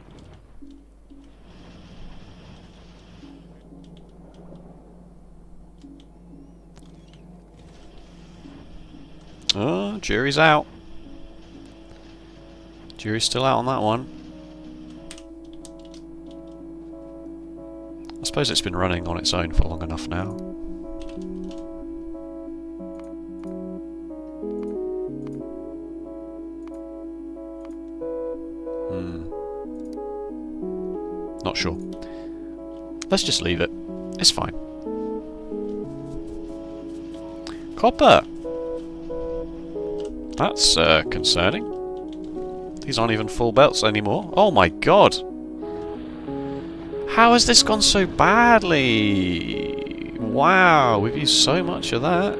Oh, jury's out. Jury's still out on that one. I suppose it's been running on its own for long enough now. Not sure. Let's just leave it. It's fine. Copper! That's concerning. These aren't even full belts anymore. Oh my god! How has this gone so badly? Wow, we've used so much of that.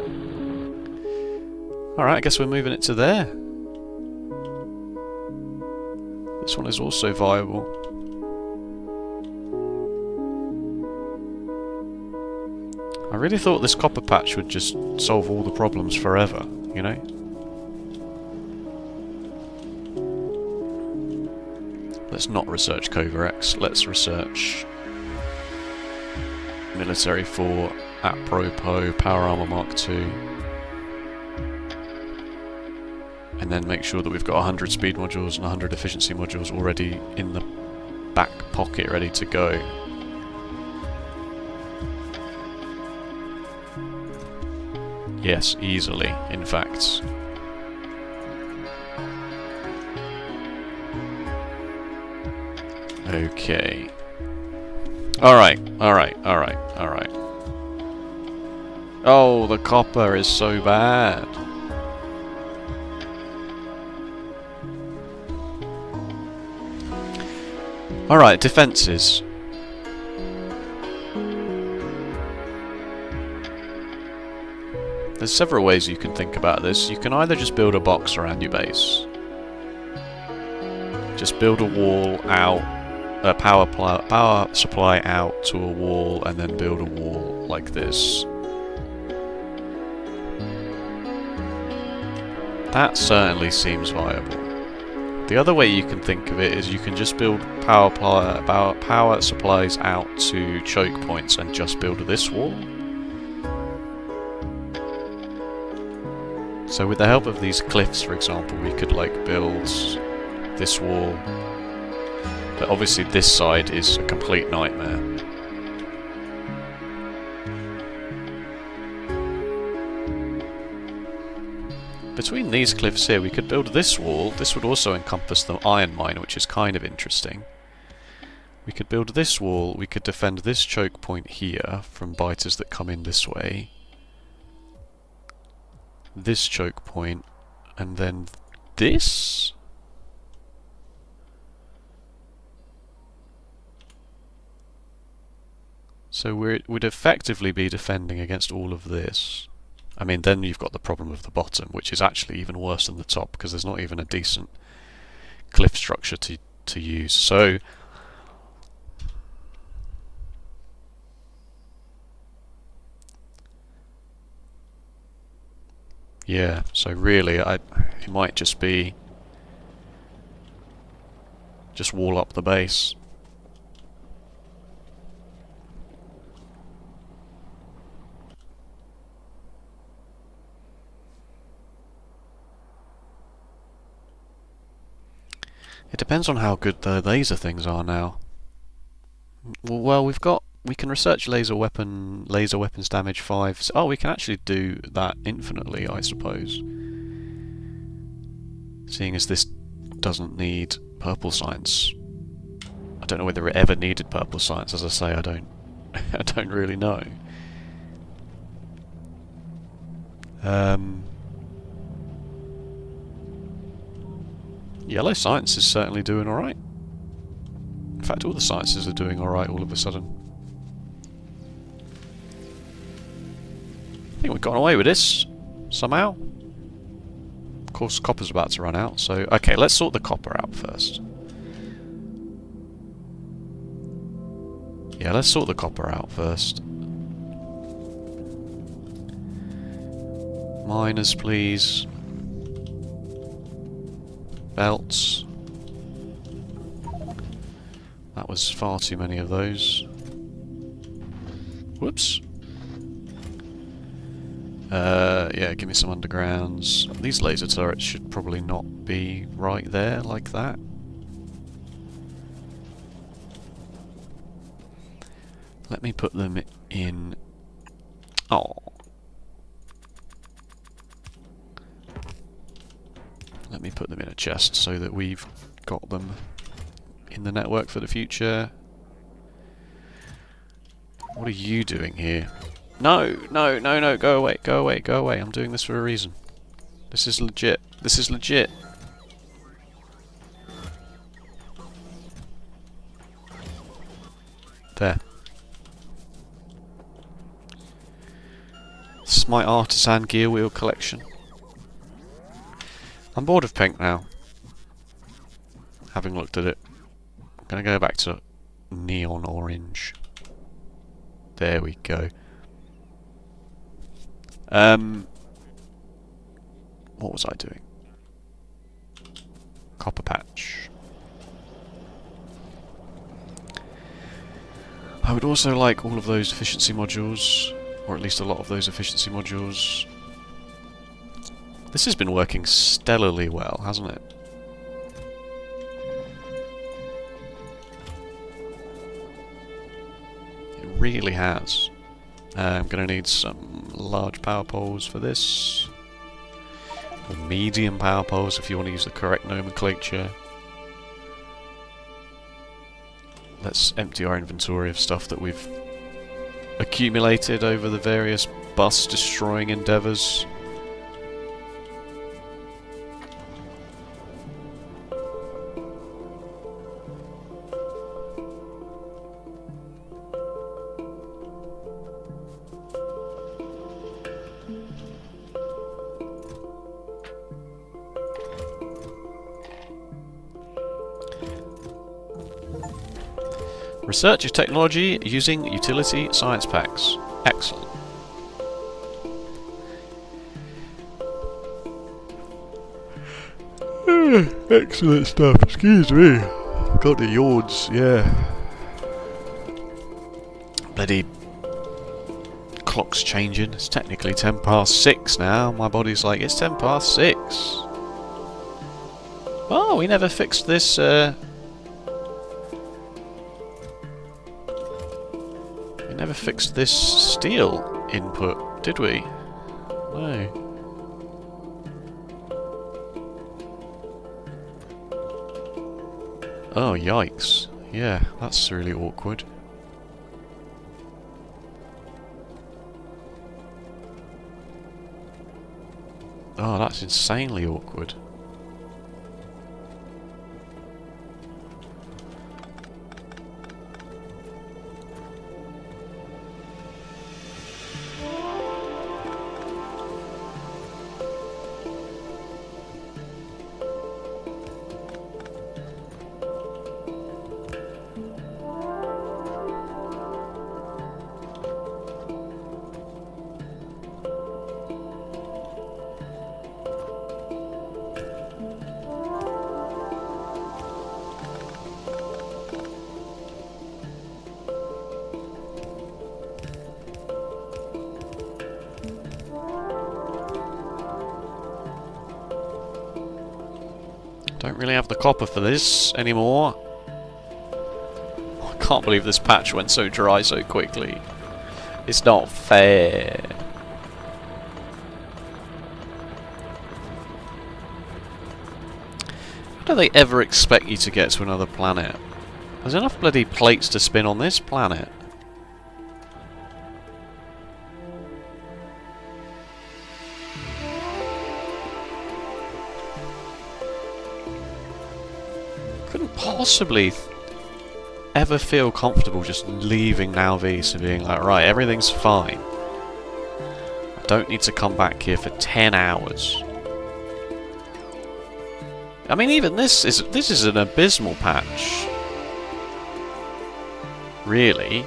Alright, I guess we're moving it to there. This one is also viable. I really thought this copper patch would just solve all the problems forever, you know? Let's not research Covarex, let's research Military 4, Apropos, Power Armor Mark II. And then make sure that we've got 100 speed modules and 100 efficiency modules already in the back pocket ready to go. Yes, easily, in fact. Okay. Alright, alright, alright, alright. Oh, the copper is so bad. Alright, defences. There's several ways you can think about this. You can either just build a box around your base. Just build a wall out, a power supply out to a wall, and then build a wall like this. That certainly seems viable. The other way you can think of it is you can just build power supplies out to choke points and just build this wall. So with the help of these cliffs, for example, we could like build this wall. But obviously this side is a complete nightmare. Between these cliffs here, we could build this wall. This would also encompass the iron mine, which is kind of interesting. We could build this wall. We could defend this choke point here from biters that come in this way. This choke point, and then this? So we'd effectively be defending against all of this. I mean, then you've got the problem of the bottom, which is actually even worse than the top, because there's not even a decent cliff structure to use. So yeah, so really it might just be just wall up the base. It depends on how good the laser things are now. Well, we can research laser weapons damage 5. So, oh, we can actually do that infinitely, I suppose. Seeing as this doesn't need purple science. I don't know whether it ever needed purple science. As I say, I don't I don't really know. Yellow science is certainly doing alright. In fact, all the sciences are doing alright all of a sudden. I think we've gotten away with this, somehow. Of course, copper's about to run out, so... Okay, let's sort the copper out first. Yeah, let's sort the copper out first. Miners, please. Belts. That was far too many of those. Whoops. Yeah, give me some undergrounds. These laser turrets should probably not be right there like that. Let me put them in... Oh. Let me put them in a chest so that we've got them in the network for the future. What are you doing here? No, no, no, no, go away, go away, go away. I'm doing this for a reason. This is legit. This is legit. There. This is my artisan gear wheel collection. I'm bored of pink now. Having looked at it. I'm going to go back to neon orange. There we go. What was I doing? Copper patch. I would also like all of those efficiency modules, or at least a lot of those efficiency modules. This has been working stellarly well, hasn't it? It really has. I'm going to need some large power poles for this. Or medium power poles if you want to use the correct nomenclature. Let's empty our inventory of stuff that we've accumulated over the various bus destroying endeavours. Research your technology using utility science packs. Excellent. Excellent stuff. Excuse me. Got the yawns, yeah. Bloody clock's changing. It's technically 6:10 now. My body's like, it's 6:10. Oh, we never fixed this, never fixed this steel input, did we? No. Oh, yikes. Yeah, that's really awkward. Oh, that's insanely awkward. Don't really have the copper for this anymore. I can't believe this patch went so dry so quickly. It's not fair. How do they ever expect you to get to another planet? There's enough bloody plates to spin on this planet. Couldn't possibly ever feel comfortable just leaving Nalvis and being like, right, everything's fine. I don't need to come back here for 10 hours. I mean, even this is an abysmal patch. Really.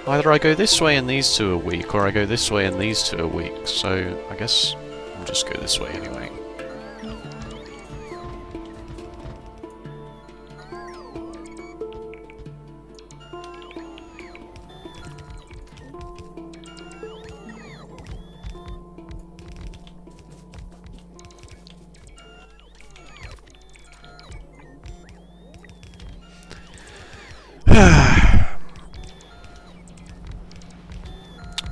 Either I go this way and these two a week, or I go this way and these two a week, so I guess I'll just go this way anyway.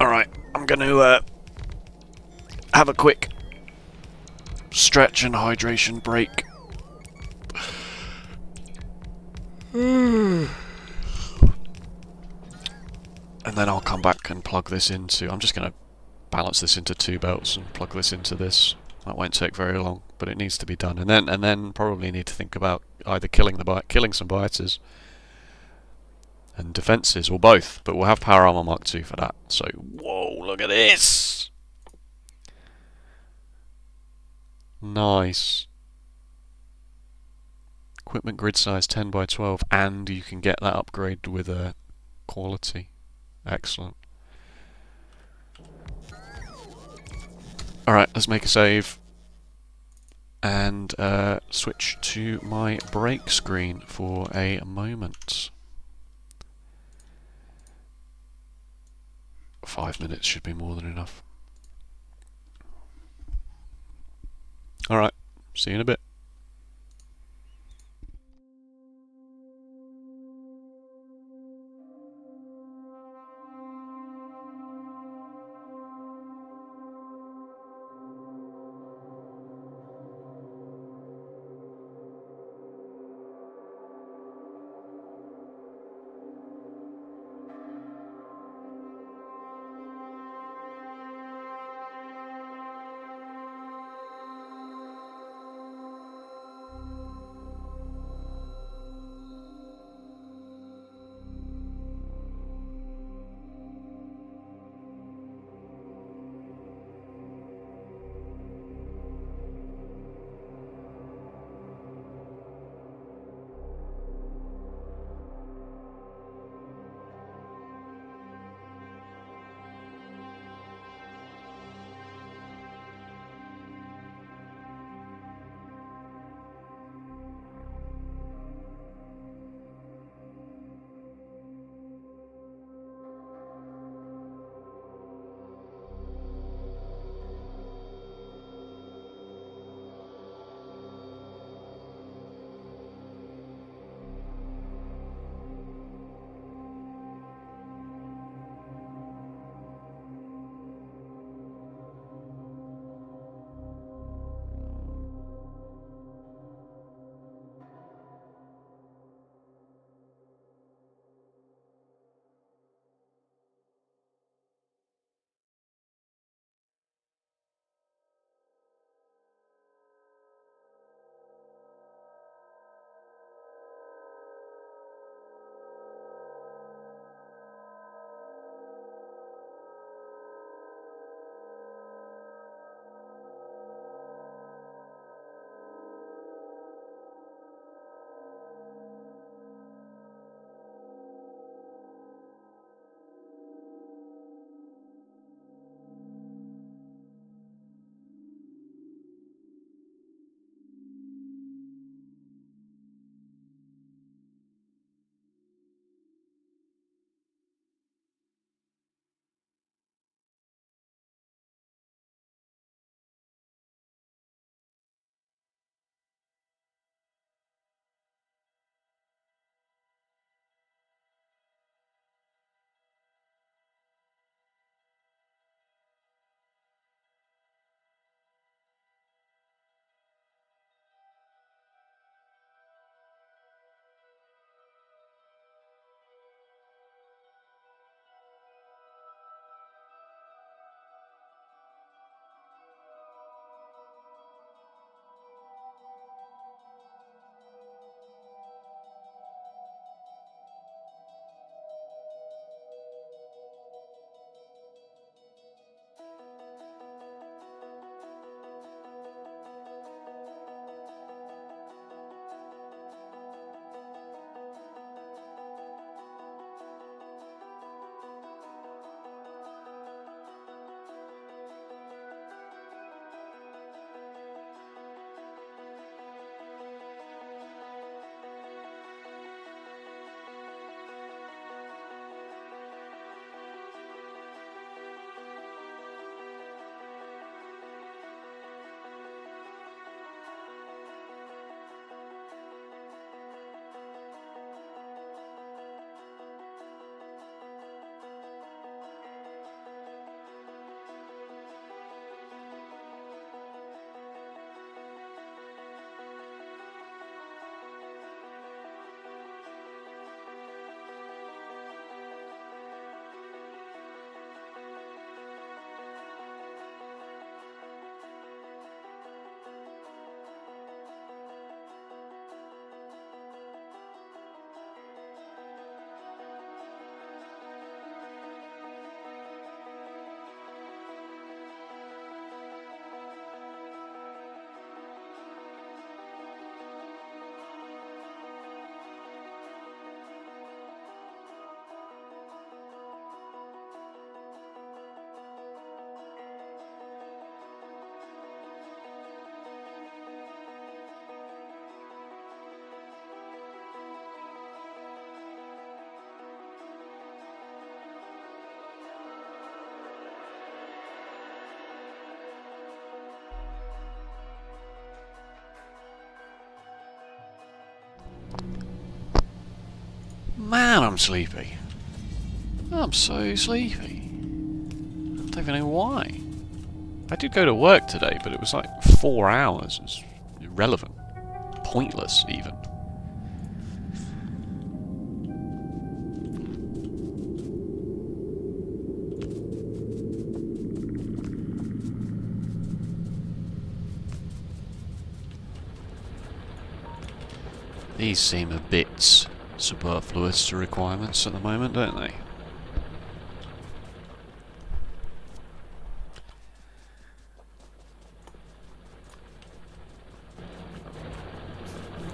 Alright, I'm going to have a quick stretch and hydration break. And then I'll come back and plug this into... I'm just going to balance this into 2 belts and plug this into this. That won't take very long, but it needs to be done. And then probably need to think about either killing some biters and defences, or both, but we'll have Power Armor Mark 2 for that. So, whoa, look at this! Nice. Equipment grid size 10 by 12, and you can get that upgrade with a quality. Excellent. Alright, let's make a save. And switch to my break screen for a moment. 5 minutes should be more than enough. Alright, See you in a bit. I'm sleepy. I'm so sleepy. I don't even know why. I did go to work today, but it was like 4 hours. It's irrelevant. Pointless, even. These seem a bit superfluous to requirements at the moment, don't they?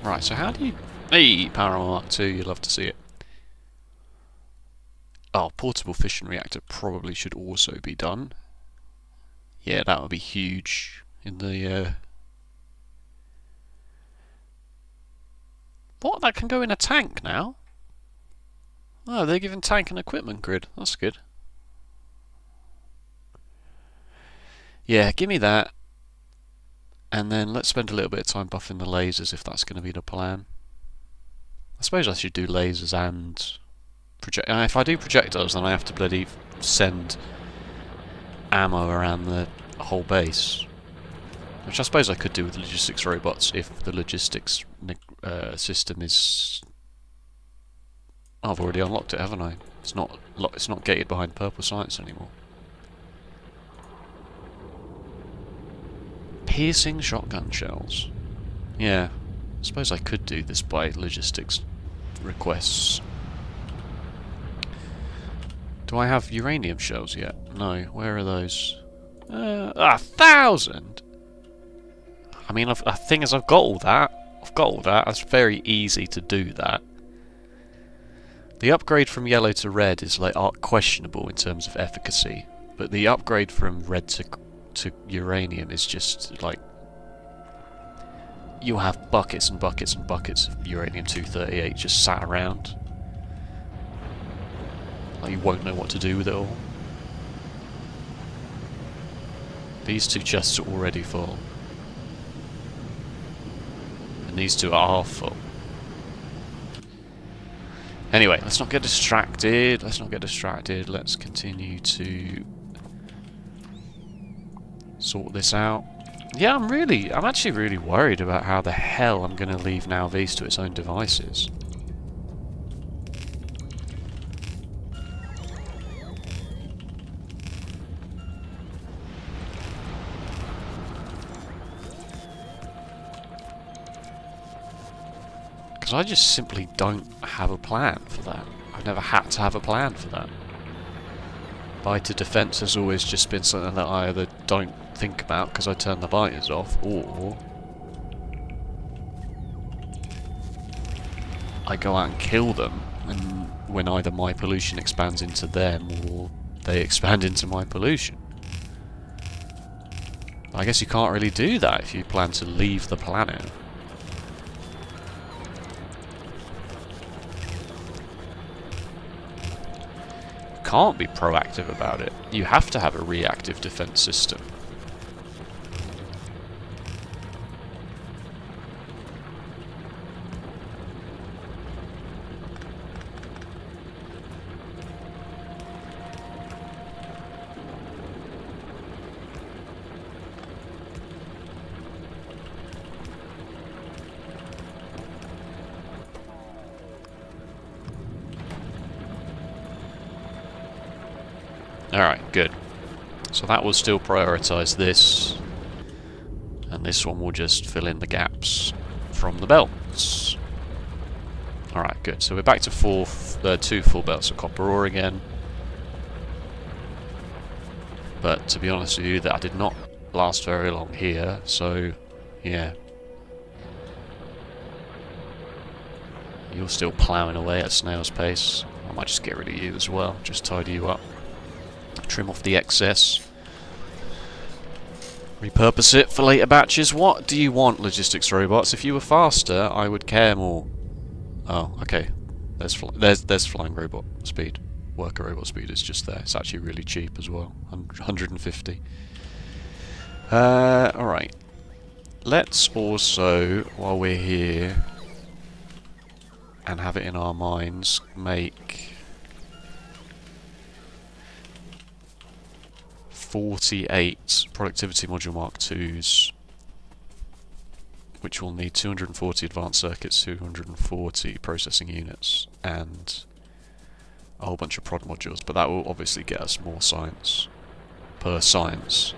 Right, so how do you... Hey, Power Mark 2, you'd love to see it. Oh, portable fission reactor probably should also be done. Yeah, that would be huge in the... What? That can go in a tank now? Oh, they're giving tank and equipment grid. That's good. Yeah, give me that. And then let's spend a little bit of time buffing the lasers if that's going to be the plan. I suppose I should do lasers and... if I do projectiles, then I have to bloody send ammo around the whole base. Which I suppose I could do with logistics robots if the logistics system is... Oh, I've already unlocked it, haven't I? It's not gated behind purple science anymore. Piercing shotgun shells. Yeah, I suppose I could do this by logistics requests. Do I have uranium shells yet? No. Where are those? 1,000! I mean, the thing is, I've got all that. It's very easy to do that. The upgrade from yellow to red is like questionable in terms of efficacy, but the upgrade from red to uranium is just like you have buckets and buckets and buckets of uranium-238 just sat around. Like you won't know what to do with it all. These two chests are already full. And these two are half full. Anyway, let's not get distracted. Let's continue to sort this out. Yeah, I'm actually really worried about how the hell I'm going to leave Now V's to its own devices. Because I just simply don't have a plan for that. I've never had to have a plan for that. Buy to defense has always just been something that I either don't think about because I turn the biters off, or I go out and kill them, and when either my pollution expands into them or they expand into my pollution. I guess you can't really do that if you plan to leave the planet. Can't be proactive about it. You have to have a reactive defense system. Alright, good. So that will still prioritise this, and this one will just fill in the gaps from the belts. Alright, good. So we're back to 2 full belts of copper ore again. But to be honest with you, that did not last very long here, so yeah. You're still ploughing away at snail's pace. I might just get rid of you as well, just tidy you up. Trim off the excess. Repurpose it for later batches. What do you want, logistics robots? If you were faster, I would care more. Oh, okay. There's flying robot speed. Worker robot speed is just there. It's actually really cheap as well. 150. Alright. Let's also, while we're here, and have it in our minds, make 48 productivity module Mark IIs, which will need 240 advanced circuits, 240 processing units, and a whole bunch of prod modules, but that will obviously get us more science per science.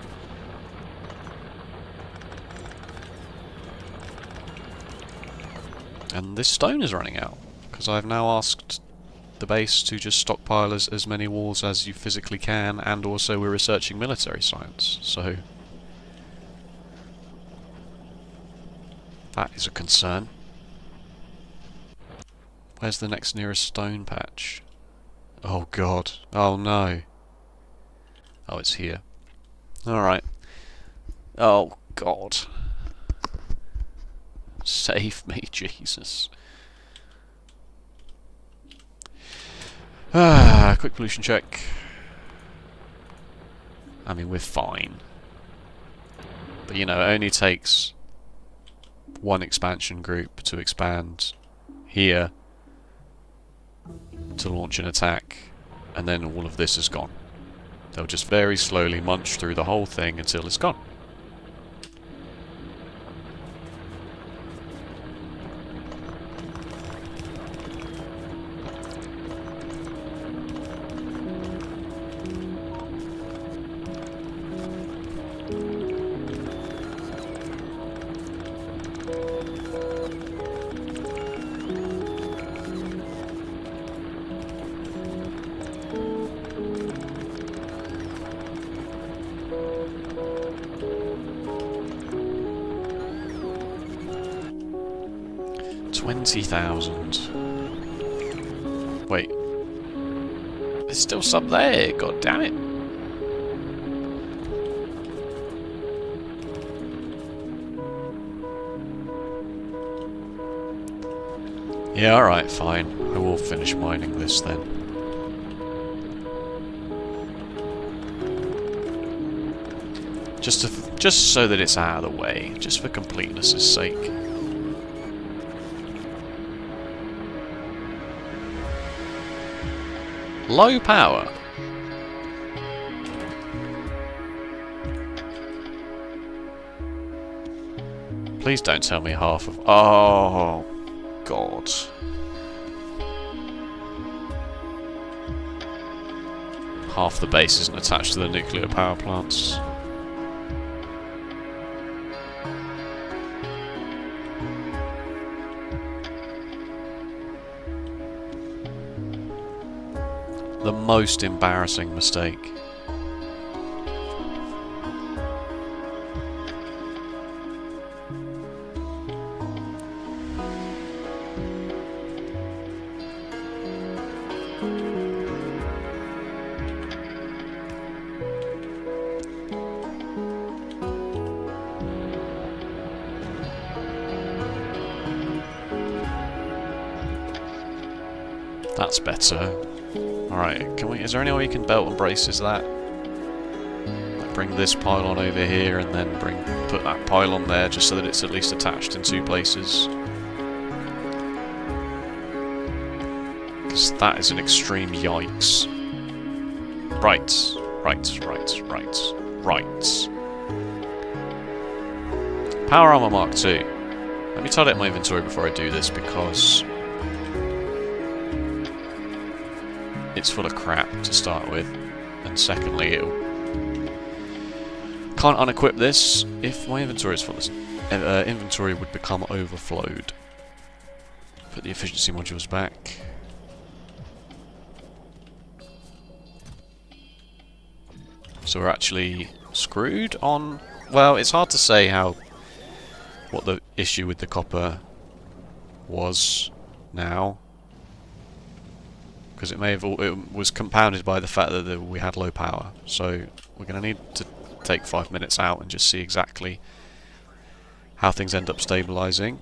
And this stone is running out, because I've now asked the base to just stockpile as many walls as you physically can, and also we're researching military science, so that is a concern. Where's the next nearest stone patch? Oh god. Oh no. Oh, it's here. Alright. Oh god. Save me, Jesus. Quick pollution check. I mean, we're fine. But you know, it only takes one expansion group to expand here to launch an attack, and then all of this is gone. They'll just very slowly munch through the whole thing until it's gone. $20,000. Wait. There's still some there, god damn it. Yeah, alright, fine. I will finish mining this then. Just so that it's out of the way, just for completeness' sake. Low power. Please don't tell me half of... Oh, God. Half the base isn't attached to the nuclear power plants. The most embarrassing mistake. That's better. Alright, can we? Is there any way we can belt and braces that? Like bring this pylon over here and then put that pylon there just so that it's at least attached in two places. Because that is an extreme yikes. Right. Power Armor Mark II. Let me tidy up my inventory before I do this because it's full of crap to start with, and secondly, can't unequip this if my inventory is full. Inventory would become overflowed. Put the efficiency modules back. So we're actually screwed on... Well, it's hard to say what the issue with the copper was now. Because it was compounded by the fact that we had low power. So we're going to need to take 5 minutes out and just see exactly how things end up stabilising.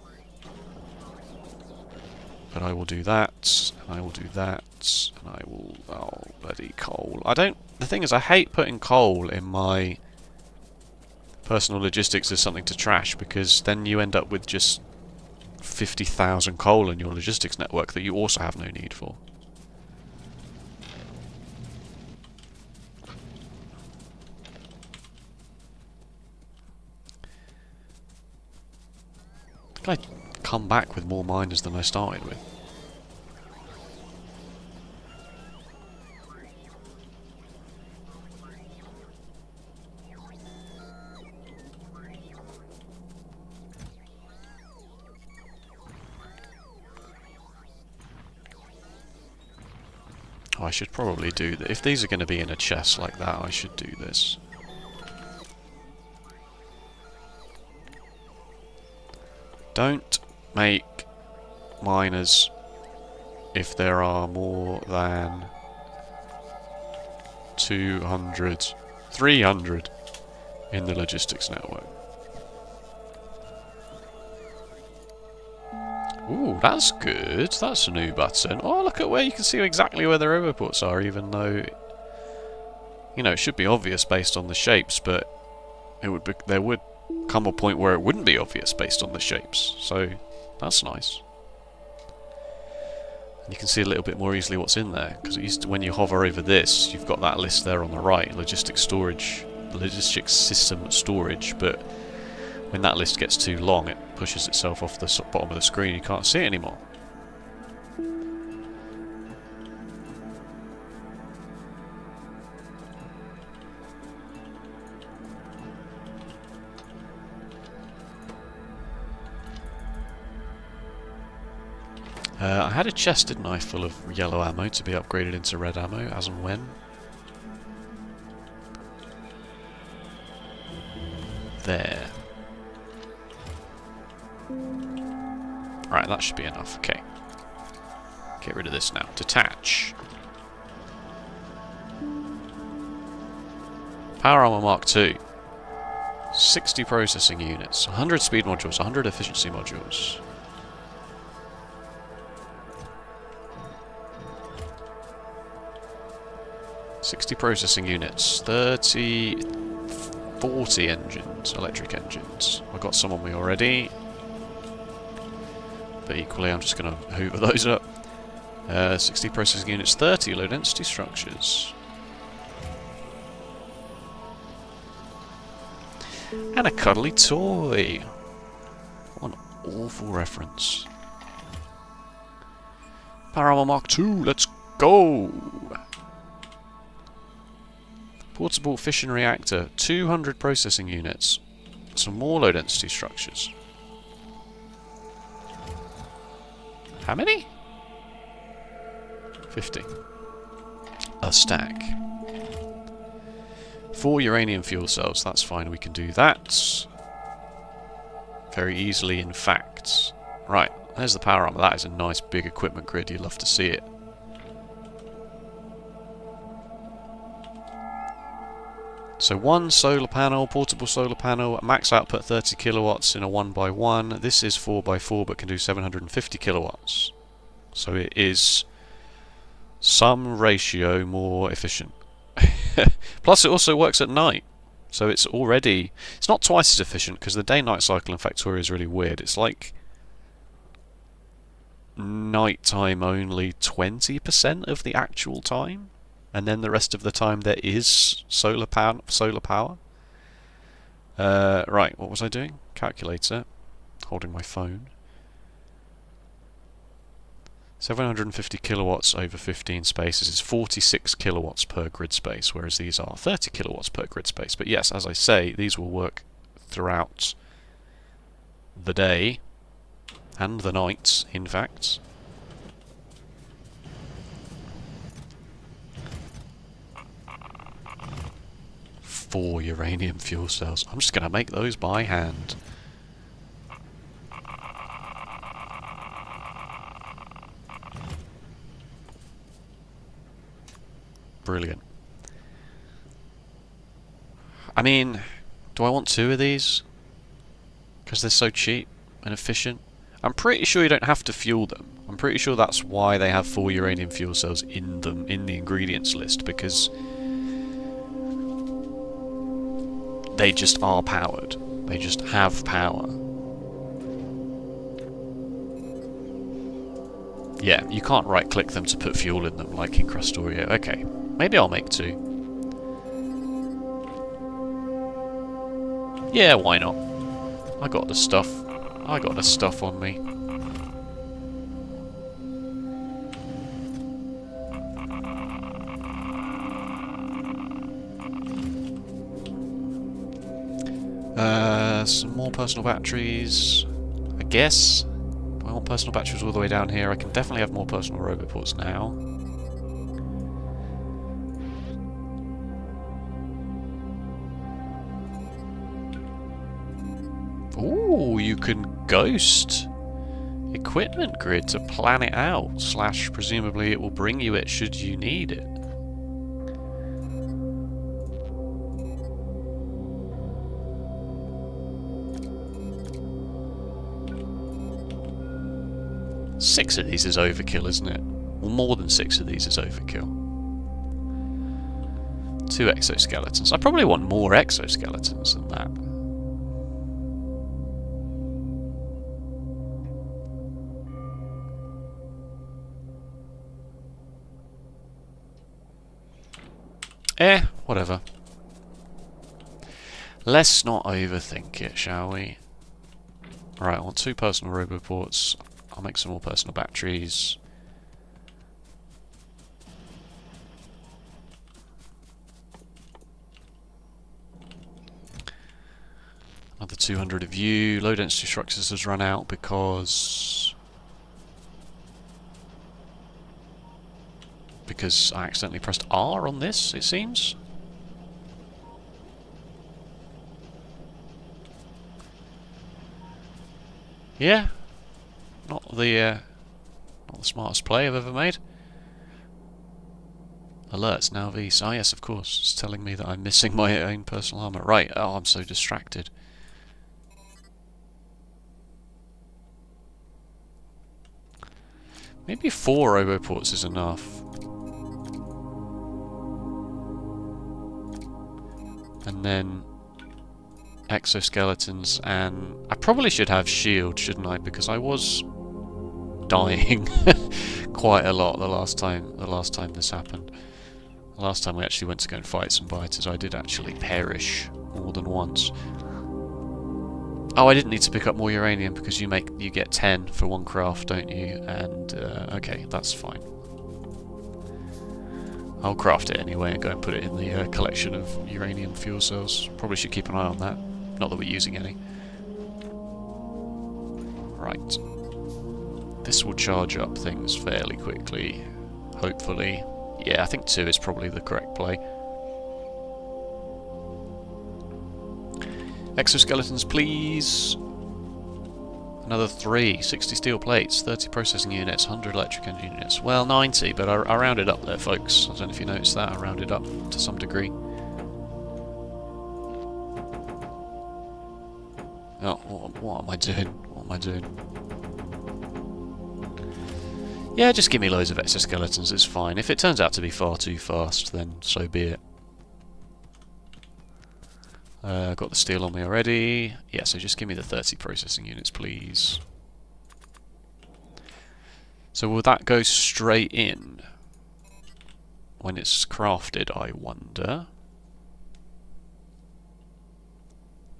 But I will do that, and I will do that, and I will... Oh, bloody coal. The thing is, I hate putting coal in my personal logistics as something to trash, because then you end up with just 50,000 coal in your logistics network that you also have no need for. I think I come back with more miners than I started with. Oh, I should probably do that. If these are going to be in a chest like that, I should do this. Don't make miners if there are more than 200, 300 in the logistics network. Ooh, that's good. That's a new button. Oh, look at where you can see exactly where the overports are, even though, you know, it should be obvious based on the shapes, but it would be, there would come a point where it wouldn't be obvious based on the shapes. So that's nice. And you can see a little bit more easily what's in there, because it used to, when you hover over this, you've got that list there on the right, logistics storage, logistics system storage, but when that list gets too long, it pushes itself off the bottom of the screen. You can't see it anymore. I had a chest, didn't I, full of yellow ammo to be upgraded into red ammo, as and when. There. Right, that should be enough. Okay. Get rid of this now. Detach. Power Armor Mark II. 60 processing units. 100 speed modules. 100 efficiency modules. $60 processing units. 40 engines. Electric engines. I've got some on me already. But equally, I'm just going to hoover those up. 60 processing units, 30 low density structures. And a cuddly toy. What an awful reference. Power Armor Mark II, let's go! Portable fission reactor, 200 processing units. Some more low density structures. How many? 50. A stack. 4 uranium fuel cells, that's fine, we can do that. Very easily, in fact. Right, there's the power armor. That is a nice big equipment grid, you'd love to see it. So 1 solar panel, portable solar panel, max output 30 kilowatts in a 1x1. This is 4x4 but can do 750 kilowatts. So it is some ratio more efficient. Plus it also works at night. So it's already... It's not twice as efficient because the day-night cycle in Factorio is really weird. It's like nighttime only 20% of the actual time. And then the rest of the time there is solar power. Right, what was I doing? Calculator. Holding my phone. 750 kilowatts over 15 spaces is 46 kilowatts per grid space, whereas these are 30 kilowatts per grid space. But yes, as I say, these will work throughout the day and the night, in fact. Four uranium fuel cells. I'm just going to make those by hand. Brilliant. I mean, do I want 2 of these? Because they're so cheap and efficient. I'm pretty sure you don't have to fuel them. I'm pretty sure that's why they have 4 uranium fuel cells in them, in the ingredients list, because they just are powered. They just have power. Yeah, you can't right-click them to put fuel in them like in Crustorio. Okay, maybe I'll make 2. Yeah, why not? I got the stuff. I got the stuff on me. Some more personal batteries, I guess. Do I want personal batteries all the way down here? I can definitely have more personal roboports now. Ooh, you can ghost equipment grid to plan it out, / presumably it will bring you it should you need it. Six of these is overkill, isn't it? Well, more than 6 of these is overkill. 2 exoskeletons. I probably want more exoskeletons than that. Whatever. Let's not overthink it, shall we? Right, I want 2 personal roboports. I'll make some more personal batteries. Another 200 of you. Low density structures has run out because I accidentally pressed R on this, it seems. Yeah, not the smartest play I've ever made. Alerts now Vs. Ah, yes, of course. It's telling me that I'm missing my own personal armor. Right. Oh, I'm so distracted. Maybe 4 roboports is enough. And then exoskeletons, and I probably should have shield, shouldn't I? Because I was dying quite a lot the last time this happened. The last time we actually went to go and fight some biters, I did actually perish more than once. Oh, I didn't need to pick up more uranium because you get 10 for 1 craft, don't you? And okay, that's fine. I'll craft it anyway and go and put it in the collection of uranium fuel cells. Probably should keep an eye on that. Not that we're using any. Right. This will charge up things fairly quickly, hopefully. Yeah, I think 2 is probably the correct play. Exoskeletons, please. Another 3. 60 steel plates, 30 processing units, 100 electric engine units. Well, 90, but I rounded up there, folks. I don't know if you noticed that. I rounded up to some degree. Oh, what am I doing? What am I doing? Yeah, just give me loads of exoskeletons, it's fine. If it turns out to be far too fast, then so be it. Got the steel on me already. Yeah, so just give me the 30 processing units, please. So will that go straight in when it's crafted, I wonder?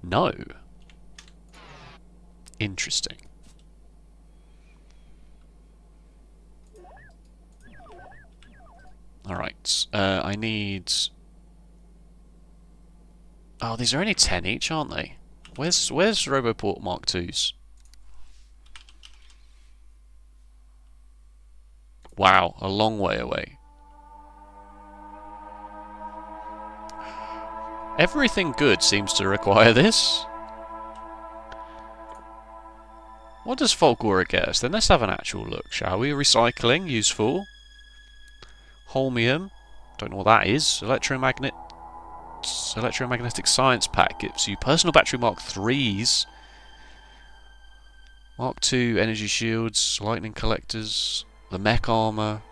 No. Interesting. Alright, I need... Oh, these are only 10 each, aren't they? Where's Roboport Mark IIs? Wow, a long way away. Everything good seems to require this. What does Fulgora get us? Then let's have an actual look, shall we? Recycling, useful. Holmium, don't know what that is. Electromagnetic Science Pack gives you personal battery Mark IIIs. Mark II energy shields, lightning collectors, the mech armor.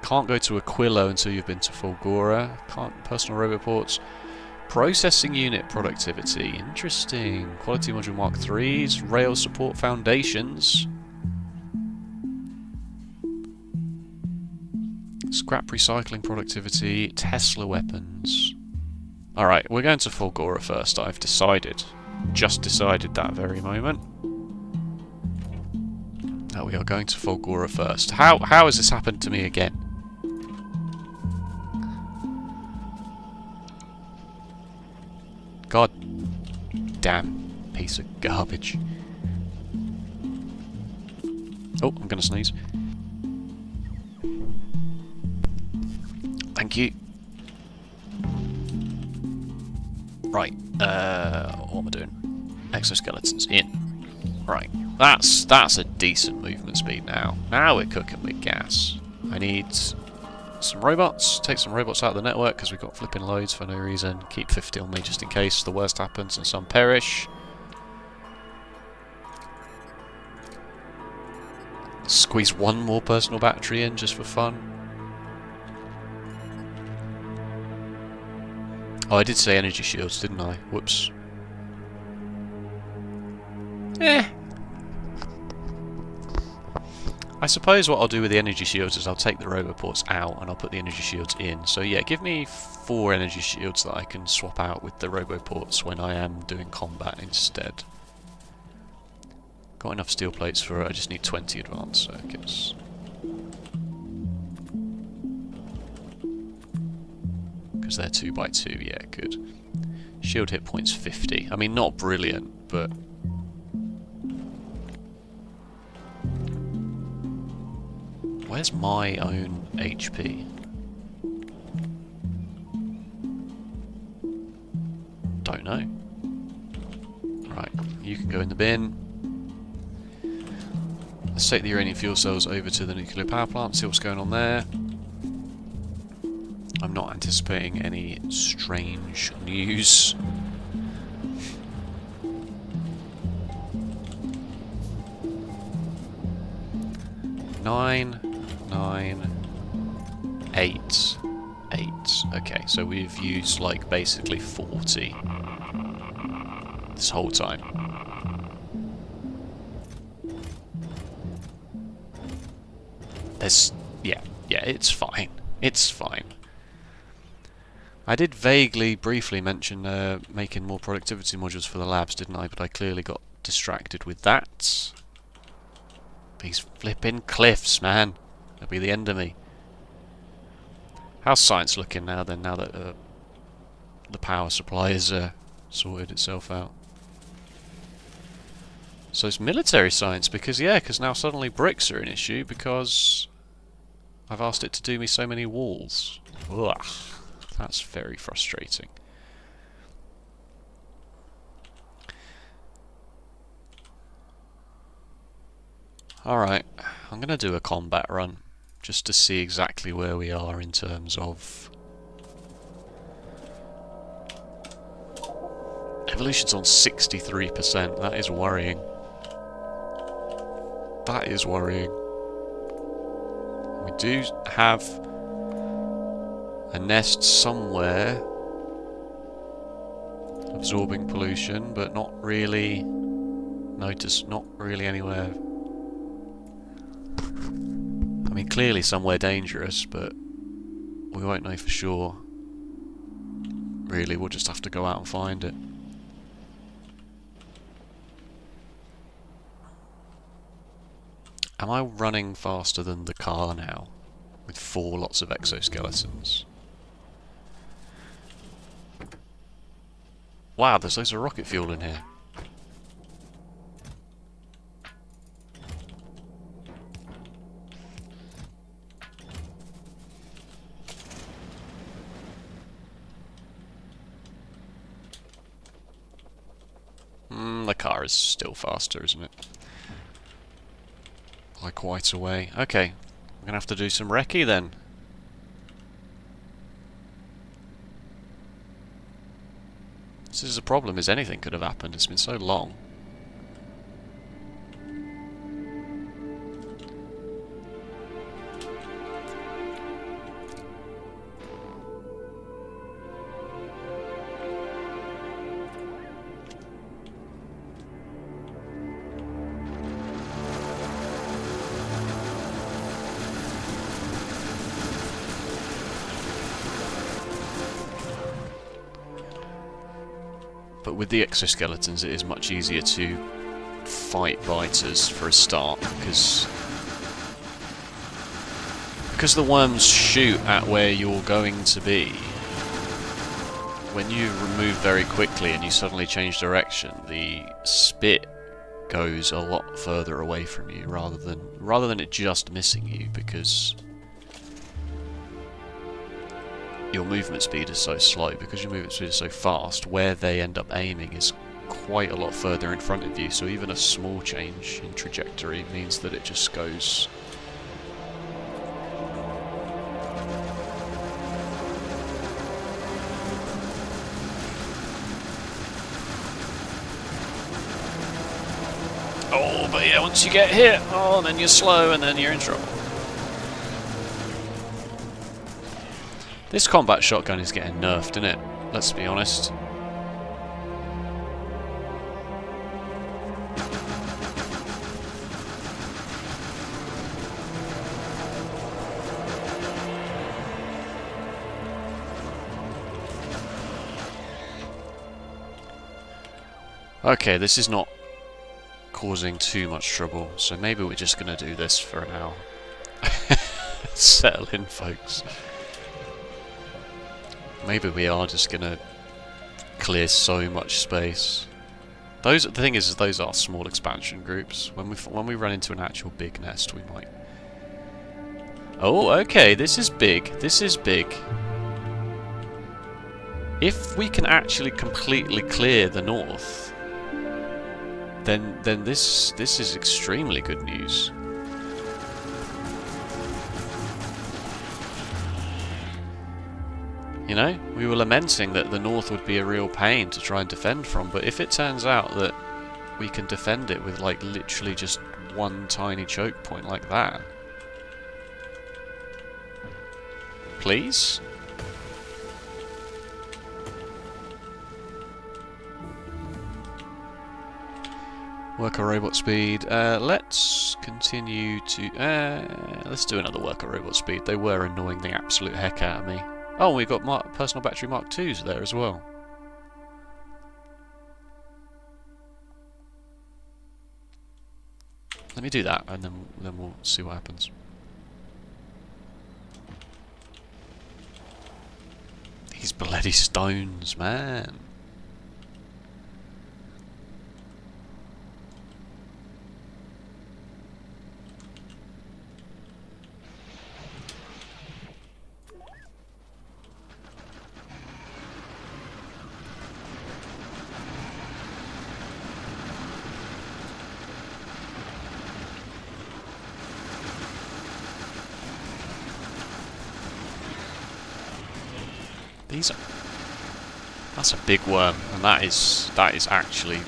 Can't go to Aquilo until you've been to Fulgora. Can't personal roboports. Processing unit productivity, interesting. Quality module Mark IIIs, rail support foundations. Scrap recycling productivity, Tesla weapons. Alright, we're going to Fulgora first, I've decided. Just decided that very moment. That we are going to Fulgora first. How has this happened to me again? God damn piece of garbage. Oh, I'm gonna sneeze. Thank you. Right, what am I doing? Exoskeletons in. Right, that's a decent movement speed now. Now we're cooking with gas. I need some robots. Take some robots out of the network because we've got flipping loads for no reason. Keep 50 on me just in case the worst happens and some perish. Squeeze one more personal battery in just for fun. Oh, I did say energy shields, didn't I? Whoops. I suppose what I'll do with the energy shields is I'll take the roboports out and I'll put the energy shields in. So yeah, give me 4 energy shields that I can swap out with the roboports when I am doing combat instead. Got enough steel plates for it, I just need 20 advanced circuits. Because they're 2x2, yeah, good. Shield hit points 50. I mean, not brilliant, but... Where's my own HP? Don't know. Right, you can go in the bin. Let's take the uranium fuel cells over to the nuclear power plant, see what's going on there. I'm not anticipating any strange news. Nine, 8, 8. Okay, so we've used like basically 40 this whole time. There's... yeah, it's fine. It's fine. I did vaguely, briefly mention making more productivity modules for the labs, didn't I? But I clearly got distracted with that. These flipping cliffs, man. That'll be the end of me. How's science looking now then, now that the power supply has sorted itself out? So it's military science, because now suddenly bricks are an issue, because I've asked it to do me so many walls. Ugh, that's very frustrating. Alright, I'm going to do a combat run, just to see exactly where we are in terms of... Evolution's on 63%, that is worrying. That is worrying. We do have a nest somewhere absorbing pollution, but not really not really anywhere. I mean, clearly somewhere dangerous, but we won't know for sure. Really, we'll just have to go out and find it. Am I running faster than the car now? With 4 lots of exoskeletons. Wow, there's loads of rocket fuel in here. The car is still faster, isn't it? By quite a way. Okay, I'm gonna have to do some recce then. This is the problem, is anything could have happened. It's been so long. But with the exoskeletons it is much easier to fight biters for a start, because the worms shoot at where you're going to be. When you remove very quickly and you suddenly change direction, the spit goes a lot further away from you rather than it just missing you, because your movement speed is so slow. Because your movement speed is so fast, where they end up aiming is quite a lot further in front of you, so even a small change in trajectory means that it just goes... Oh, but yeah, once you get hit, oh, then you're slow and then you're in trouble. This combat shotgun is getting nerfed, isn't it? Let's be honest. Okay, this is not causing too much trouble, so maybe we're just going to do this for an hour. Settle in, folks. Maybe we are just going to clear so much space. The thing is those are small expansion groups. When we run into an actual big nest, we might... Oh, okay, this is big. This is big. If we can actually completely clear the north, then this is extremely good news. You know, we were lamenting that the north would be a real pain to try and defend from, but if it turns out that we can defend it with like literally just one tiny choke point like that. Please? Worker robot speed. Let's continue to... let's do another worker robot speed. They were annoying the absolute heck out of me. Oh, we've got personal battery Mark 2s there as well. Let me do that, and then we'll see what happens. These bloody stones, man. That's a big worm, and that is actually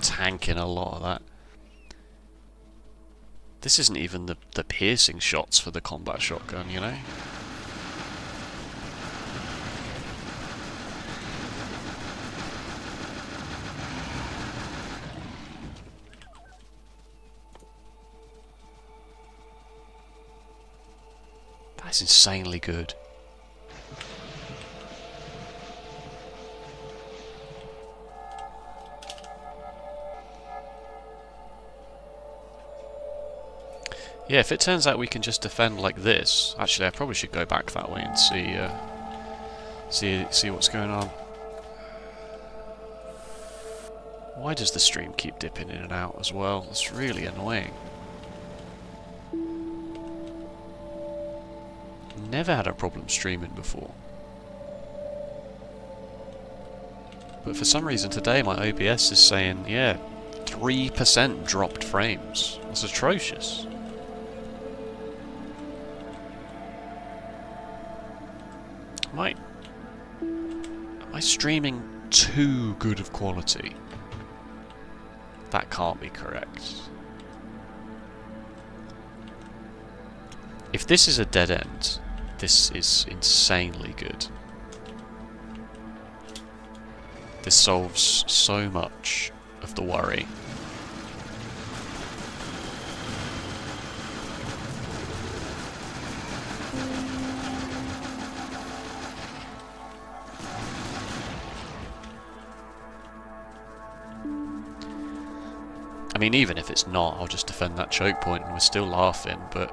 tanking a lot of that. This isn't even the piercing shots for the combat shotgun, you know? That's insanely good. Yeah, if it turns out we can just defend like this... Actually, I probably should go back that way and see what's going on. Why does the stream keep dipping in and out as well? It's really annoying. Never had a problem streaming before. But for some reason today my OBS is saying, yeah, 3% dropped frames. That's atrocious. Am I streaming too good of quality? That can't be correct. If this is a dead end, this is insanely good. This solves so much of the worry. I mean, even if it's not, I'll just defend that choke point and we're still laughing, but...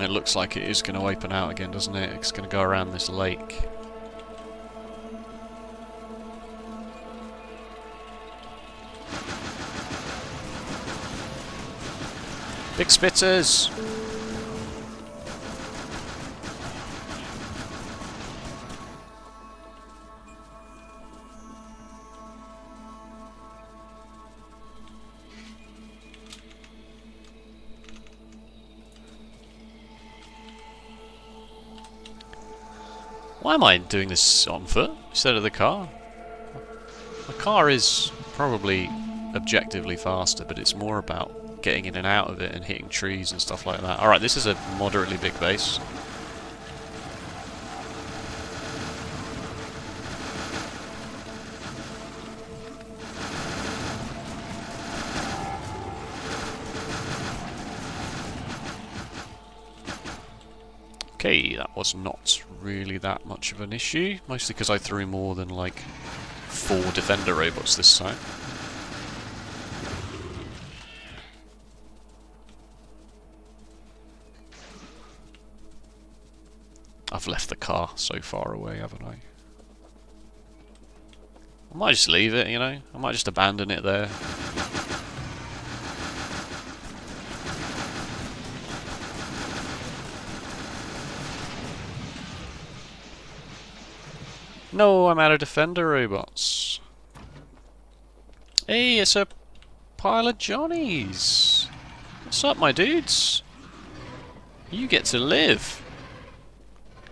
it looks like it is going to open out again, doesn't it? It's going to go around this lake. Big spitters! Why am I doing this on foot instead of the car? The car is probably objectively faster, but it's more about getting in and out of it and hitting trees and stuff like that. Alright, this is a moderately big base. Okay, that was not really that much of an issue, mostly because I threw more than like 4 defender robots this time. I've left the car so far away, haven't I? I might just leave it, you know? I might just abandon it there. No, I'm out of defender robots. Hey, it's a pile of Johnnies. What's up, my dudes? You get to live.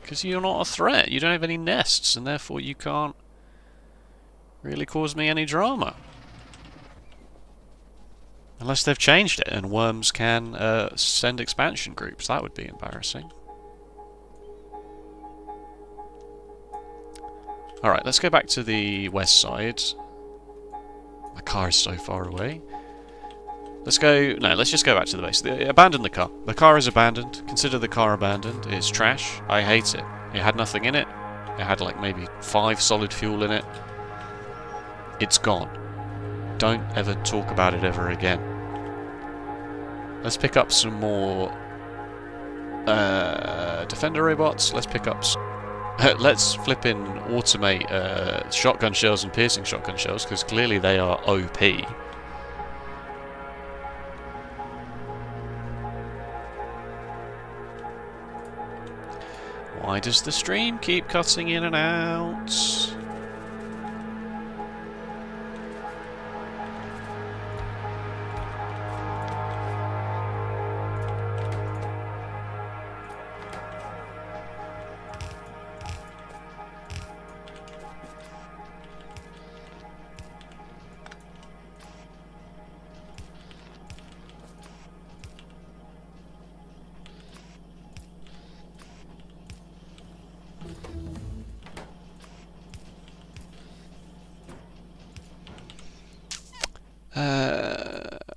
Because you're not a threat. You don't have any nests, and therefore you can't really cause me any drama. Unless they've changed it, and worms can send expansion groups. That would be embarrassing. Alright, let's go back to the west side. My car is so far away. Let's just go back to the base. Abandon the car. The car is abandoned. Consider the car abandoned. It's trash. I hate it. It had nothing in it. It had like maybe 5 solid fuel in it. It's gone. Don't ever talk about it ever again. Let's pick up some more defender robots. Let's pick up... let's flippin' automate shotgun shells and piercing shotgun shells, because clearly they are OP. Why does the stream keep cutting in and out?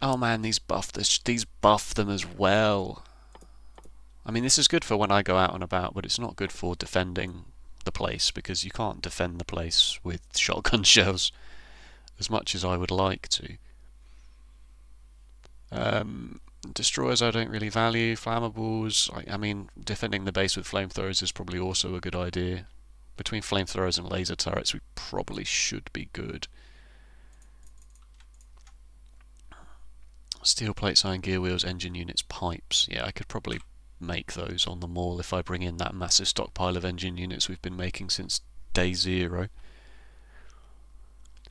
Oh man, these buff them as well. I mean, this is good for when I go out and about, but it's not good for defending the place, because you can't defend the place with shotgun shells as much as I would like to. Destroyers I don't really value. Flammables, I mean, defending the base with flamethrowers is probably also a good idea. Between flamethrowers and laser turrets, we probably should be good. Steel plates, iron gear wheels, engine units, pipes. Yeah, I could probably make those on the mall if I bring in that massive stockpile of engine units we've been making since day 0.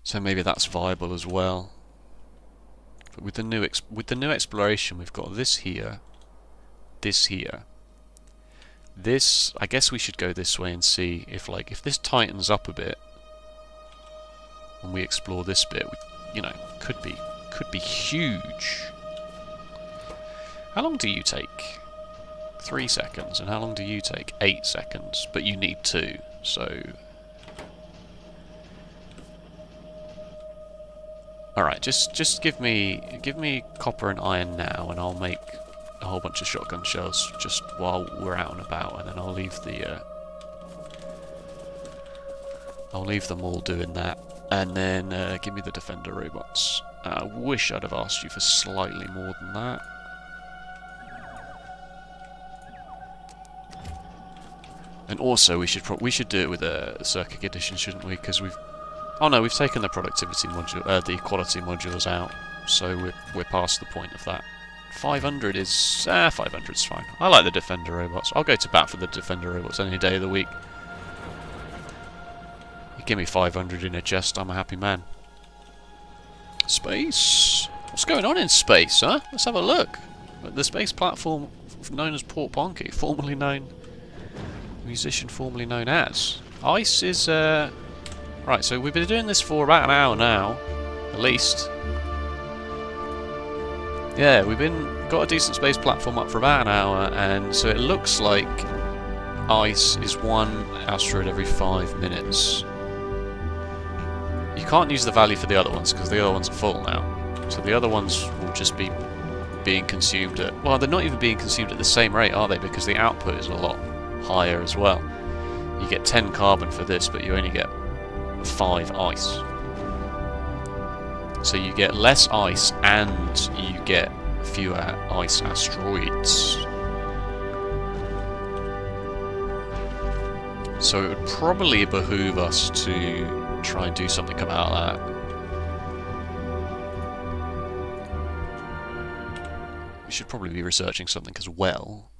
So maybe that's viable as well. But with the new exploration, we've got this here, this here. This, I guess we should go this way and see if this tightens up a bit when we explore this bit, you know, could be huge. How long do you take? 3 seconds. And how long do you take? 8 seconds. But you need 2, so... Alright, just give me copper and iron now, and I'll make a whole bunch of shotgun shells just while we're out and about, and then I'll leave them all doing that, and then give me the defender robots. I wish I'd have asked you for slightly more than that. And also, we should do it with a circuit edition, shouldn't we? Because we've taken the productivity module, the quality modules out, so we're past the point of that. 500 is 500's fine. I like the defender robots. I'll go to bat for the defender robots any day of the week. You give me 500 in a chest, I'm a happy man. Space. What's going on in space, huh? Let's have a look. The space platform known as Port Ponky, formerly known. Musician formerly known as. Ice is, right, so we've been doing this for about an hour now, at least. Yeah, got a decent space platform up for about an hour, and so it looks like ice is one asteroid every 5 minutes. You can't use the value for the other ones, because the other ones are full now. So the other ones will just be being consumed at... Well, they're not even being consumed at the same rate, are they? Because the output is a lot higher as well. You get 10 carbon for this, but you only get 5 ice. So you get less ice and you get fewer ice asteroids. So it would probably behoove us to try and do something about that. We should probably be researching something as well.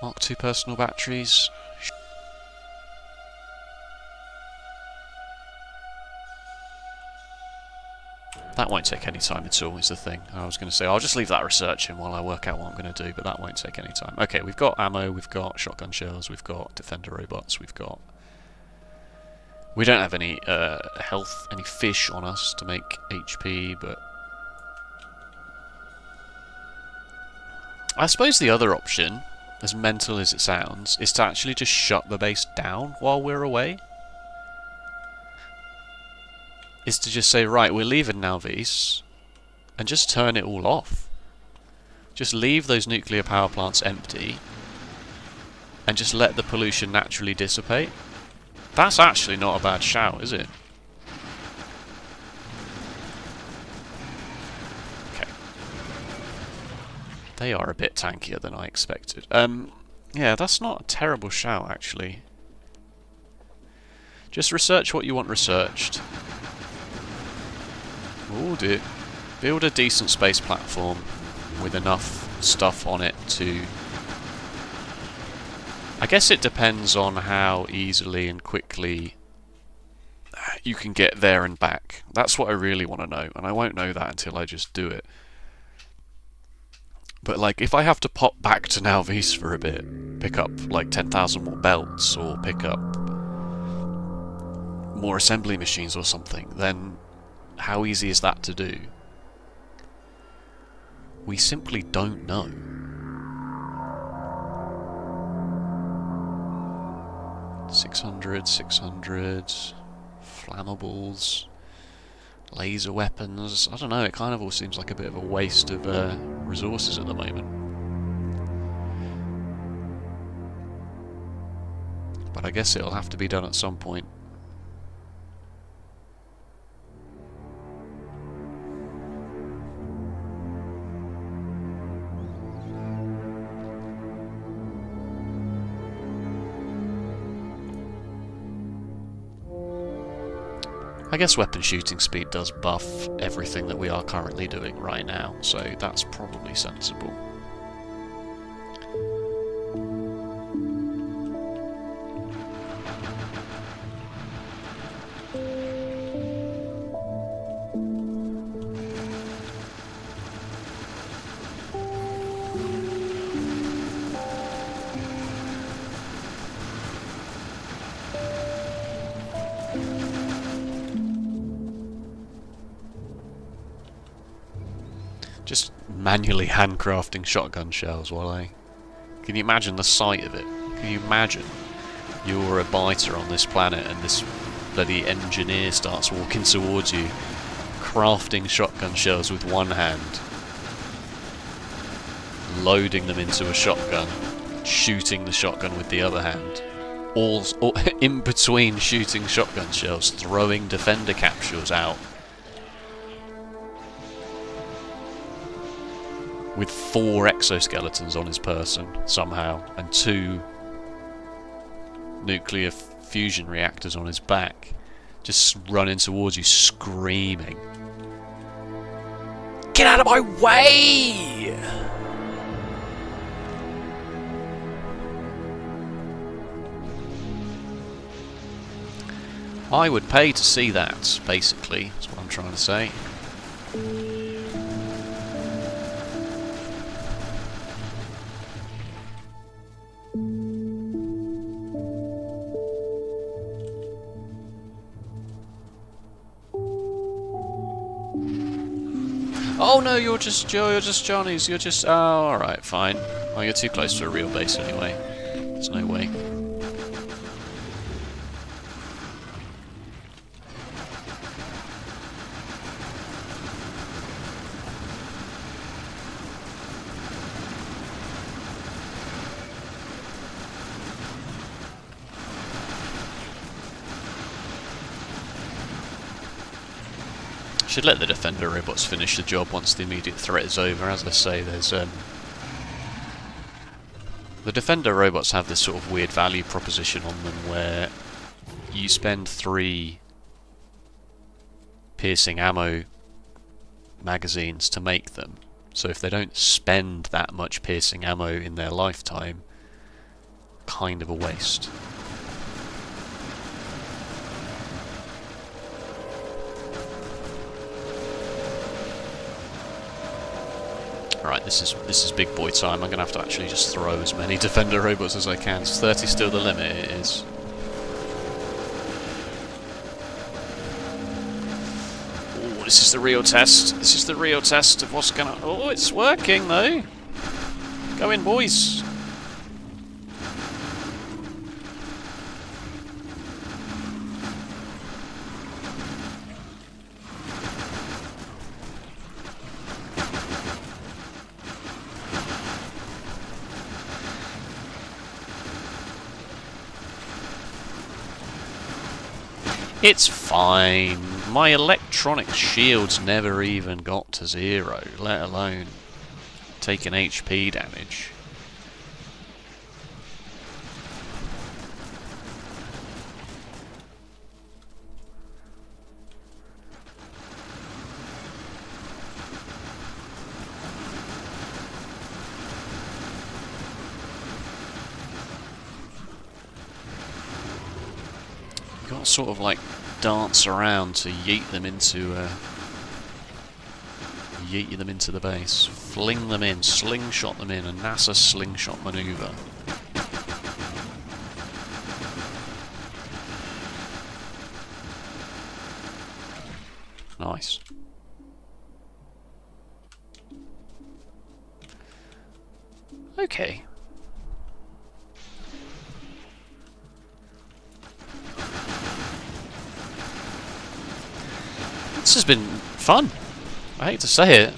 Mark II personal batteries. That won't take any time at all, is the thing. I was going to say, I'll just leave that researching while I work out what I'm going to do, but that won't take any time. Okay, we've got ammo, we've got shotgun shells, we've got defender robots, we've got... We don't have any health, any fish on us to make HP, but... I suppose the other option, as mental as it sounds, is to actually just shut the base down while we're away. Is to just say, right, we're leaving now, Vs, and just turn it all off. Just leave those nuclear power plants empty, and just let the pollution naturally dissipate. That's actually not a bad shout, is it? They are a bit tankier than I expected. Yeah, that's not a terrible shout, actually. Just research what you want researched. Ooh, build a decent space platform with enough stuff on it to... I guess it depends on how easily and quickly you can get there and back. That's what I really want to know, and I won't know that until I just do it. But, like, if I have to pop back to Nalvis for a bit, pick up, like, 10,000 more belts, or pick up more assembly machines or something, then how easy is that to do? We simply don't know. $600, flammables, laser weapons. I don't know, it kind of all seems like a bit of a waste of resources at the moment. But I guess it'll have to be done at some point. I guess weapon shooting speed does buff everything that we are currently doing right now, so that's probably sensible. Just manually handcrafting shotgun shells while I... Can you imagine the sight of it? Can you imagine? You're a biter on this planet and this bloody engineer starts walking towards you, crafting shotgun shells with one hand, loading them into a shotgun, shooting the shotgun with the other hand, all in between shooting shotgun shells, throwing defender capsules out, with 4 exoskeletons on his person somehow, and 2 nuclear fusion reactors on his back, just running towards you screaming, "Get out of my way!" I would pay to see that, basically, is what I'm trying to say. Oh no, you're just Johnny's, you're just... Oh, alright, fine. Oh, you're too close to a real base anyway. There's no way. Should let the defender robots finish the job once the immediate threat is over. As I say, there's the defender robots have this sort of weird value proposition on them where you spend 3 piercing ammo magazines to make them. So if they don't spend that much piercing ammo in their lifetime, kind of a waste. Right, this is big boy time. I'm gonna have to actually just throw as many defender robots as I can. Is 30 still the limit? It is. Oh, this is the real test. This is the real test of what's gonna... Oh, it's working though. Go in, boys. It's fine. My electronic shields never even got to 0, let alone taking HP damage. You got to sort of like dance around to yeet them into the base. Fling them in, slingshot them in, a NASA slingshot maneuver. Nice. Okay. This has been fun. I hate to say it,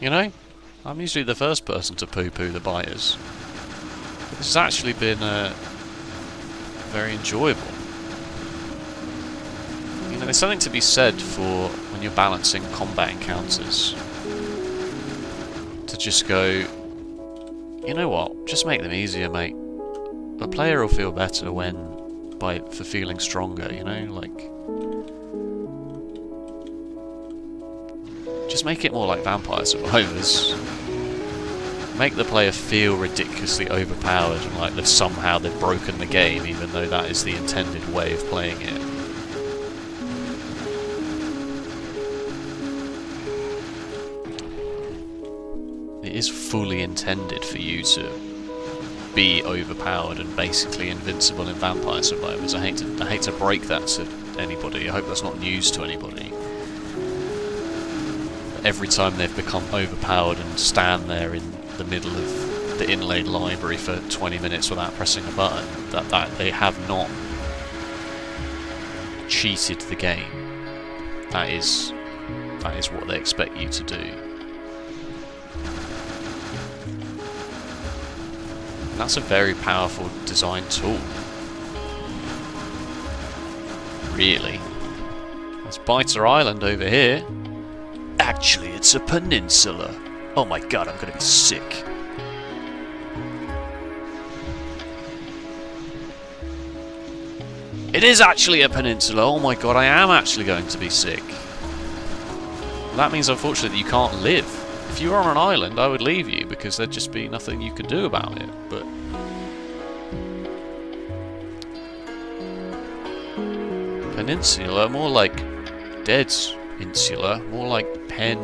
you know. I'm usually the first person to poo-poo the biters. But this has actually been very enjoyable. You know, there's something to be said for when you're balancing combat encounters. To just go, you know what, just make them easier, mate. The player will feel better for feeling stronger, you know, like... Just make it more like Vampire Survivors. Make the player feel ridiculously overpowered and like they've broken the game, even though that is the intended way of playing it. It is fully intended for you to be overpowered and basically invincible in Vampire Survivors. I hate to break that to anybody. I hope that's not news to anybody. Every time they've become overpowered and stand there in the middle of the inlaid library for 20 minutes without pressing a button. That they have not cheated the game. That is what they expect you to do. And that's a very powerful design tool. Really. There's Biter Island over here. Actually, it's a peninsula. Oh my god, I'm gonna be sick. It is actually a peninsula. Oh my god, I am actually going to be sick. That means, unfortunately, that you can't live. If you were on an island, I would leave you, because there'd just be nothing you could do about it. But peninsula, more like dead insula, more like dead.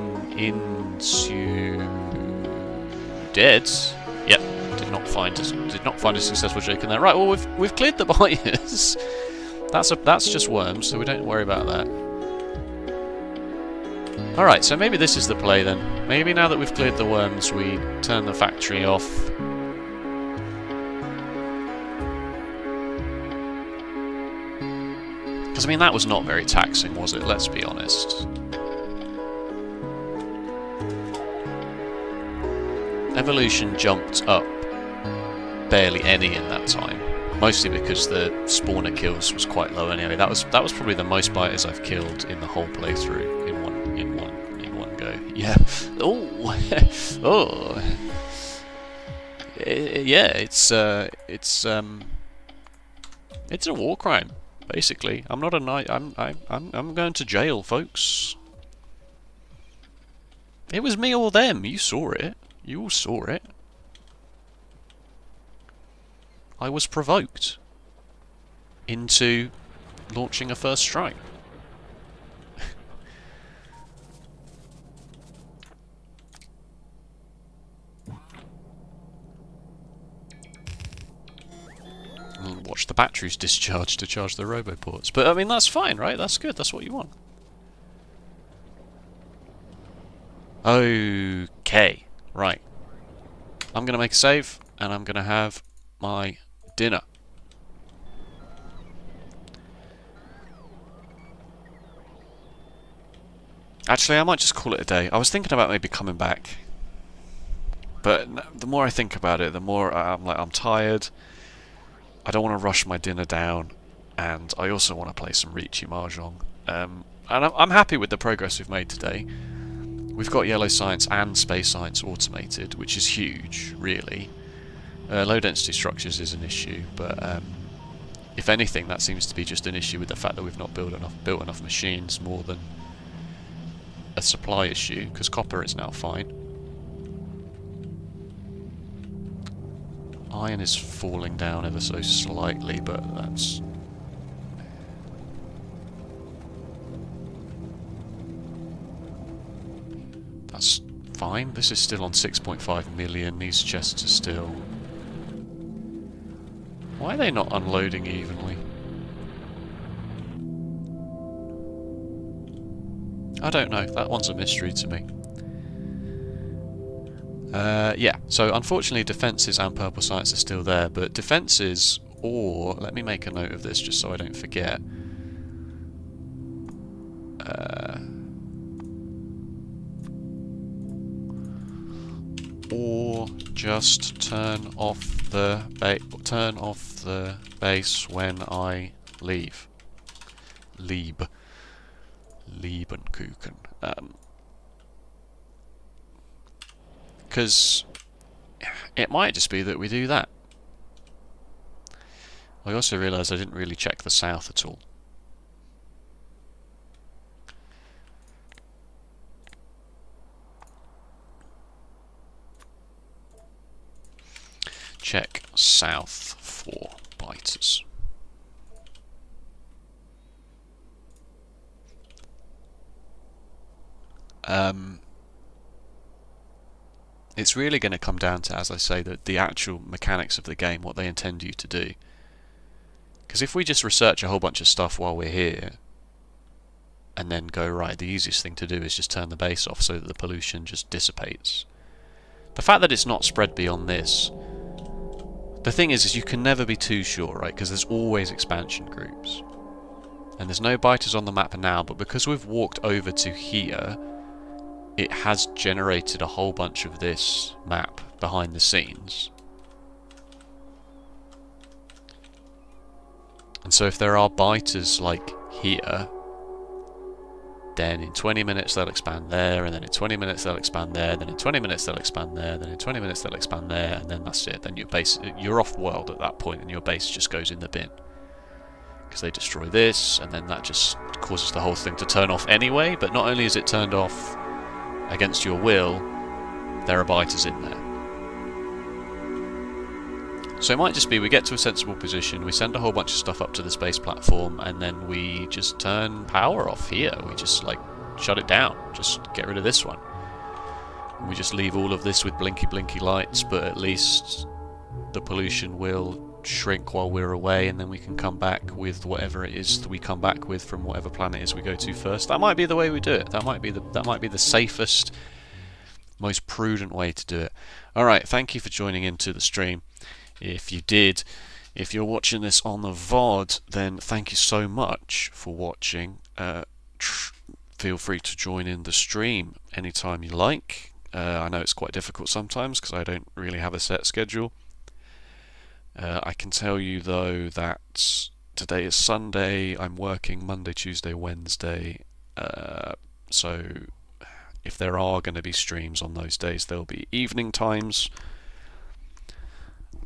Yep, did not find a successful joke in there. Right, well we've cleared the buyers. That's just worms, so we don't worry about that. Alright, so maybe this is the play then. Maybe now that we've cleared the worms, we turn the factory off. Because, I mean, that was not very taxing, was it? Let's be honest. Evolution jumped up barely any in that time. Mostly because the spawner kills was quite low anyway. That was probably the most biters I've killed in the whole playthrough in one go. Yeah. Oh. Oh. Yeah. It's a war crime. Basically, I'm not a knight. I'm going to jail, folks. It was me or them. You saw it. You all saw it. I was provoked into launching a first strike. Watch the batteries discharge to charge the roboports. But I mean, that's fine, right? That's good. That's what you want. Okay. Right. I'm going to make a save, and I'm going to have my dinner. Actually, I might just call it a day. I was thinking about maybe coming back. But the more I think about it, the more I'm tired. I don't want to rush my dinner down, and I also want to play some Ricci Mahjong. And I'm happy with the progress we've made today. We've got Yellow Science and Space Science automated, which is huge, really. Low density structures is an issue, but if anything, that seems to be just an issue with the fact that we've not built enough machines, more than a supply issue, because copper is now fine. Iron is falling down ever so slightly, but that's fine. This is still on 6.5 million. These chests are still... Why are they not unloading evenly? I don't know. That one's a mystery to me. Yeah, so unfortunately defences and purple science are still there, but defences, or... Let me make a note of this just so I don't forget. Or just turn off the base when I leave. Liebenkuchen. Because it might just be that we do that. I also realised I didn't really check the south at all. Check south for biters. It's really going to come down to, as I say, the actual mechanics of the game, what they intend you to do. Because if we just research a whole bunch of stuff while we're here, and then go, right, the easiest thing to do is just turn the base off so that the pollution just dissipates. The fact that it's not spread beyond this... The thing is you can never be too sure, right? Because there's always expansion groups. And there's no biters on the map now, but because we've walked over to here, it has generated a whole bunch of this map behind the scenes. And so if there are biters like here, then in 20 minutes they'll expand there, and then in 20 minutes they'll expand there, then in 20 minutes they'll expand there, then in 20 minutes they'll expand there, and then that's it. Then your base, you're off world at that point, and your base just goes in the bin. Because they destroy this, and then that just causes the whole thing to turn off anyway, but not only is it turned off against your will, there are biters in there. So it might just be we get to a sensible position, we send a whole bunch of stuff up to the space platform, and then we just turn power off here. We just, like, shut it down. Just get rid of this one. And we just leave all of this with blinky lights, but at least the pollution will shrink while we're away, and then we can come back with whatever it is that we come back with from whatever planet it is we go to first. That might be the way we do it. That might be the safest, most prudent way to do it. Alright, thank you for joining into the stream. If you did, if you're watching this on the VOD, then thank you so much for watching. Feel free to join in the stream anytime you like. I know it's quite difficult sometimes because I don't really have a set schedule. I can tell you though that today is Sunday, I'm working Monday, Tuesday, Wednesday, so if there are going to be streams on those days, there'll be evening times.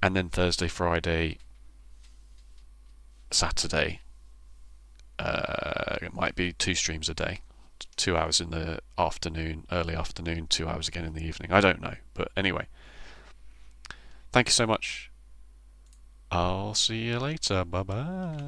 And then Thursday, Friday, Saturday, it might be 2 streams a day. 2 hours in the afternoon, early afternoon, 2 hours again in the evening. I don't know, but anyway. Thank you so much. I'll see you later. Bye-bye.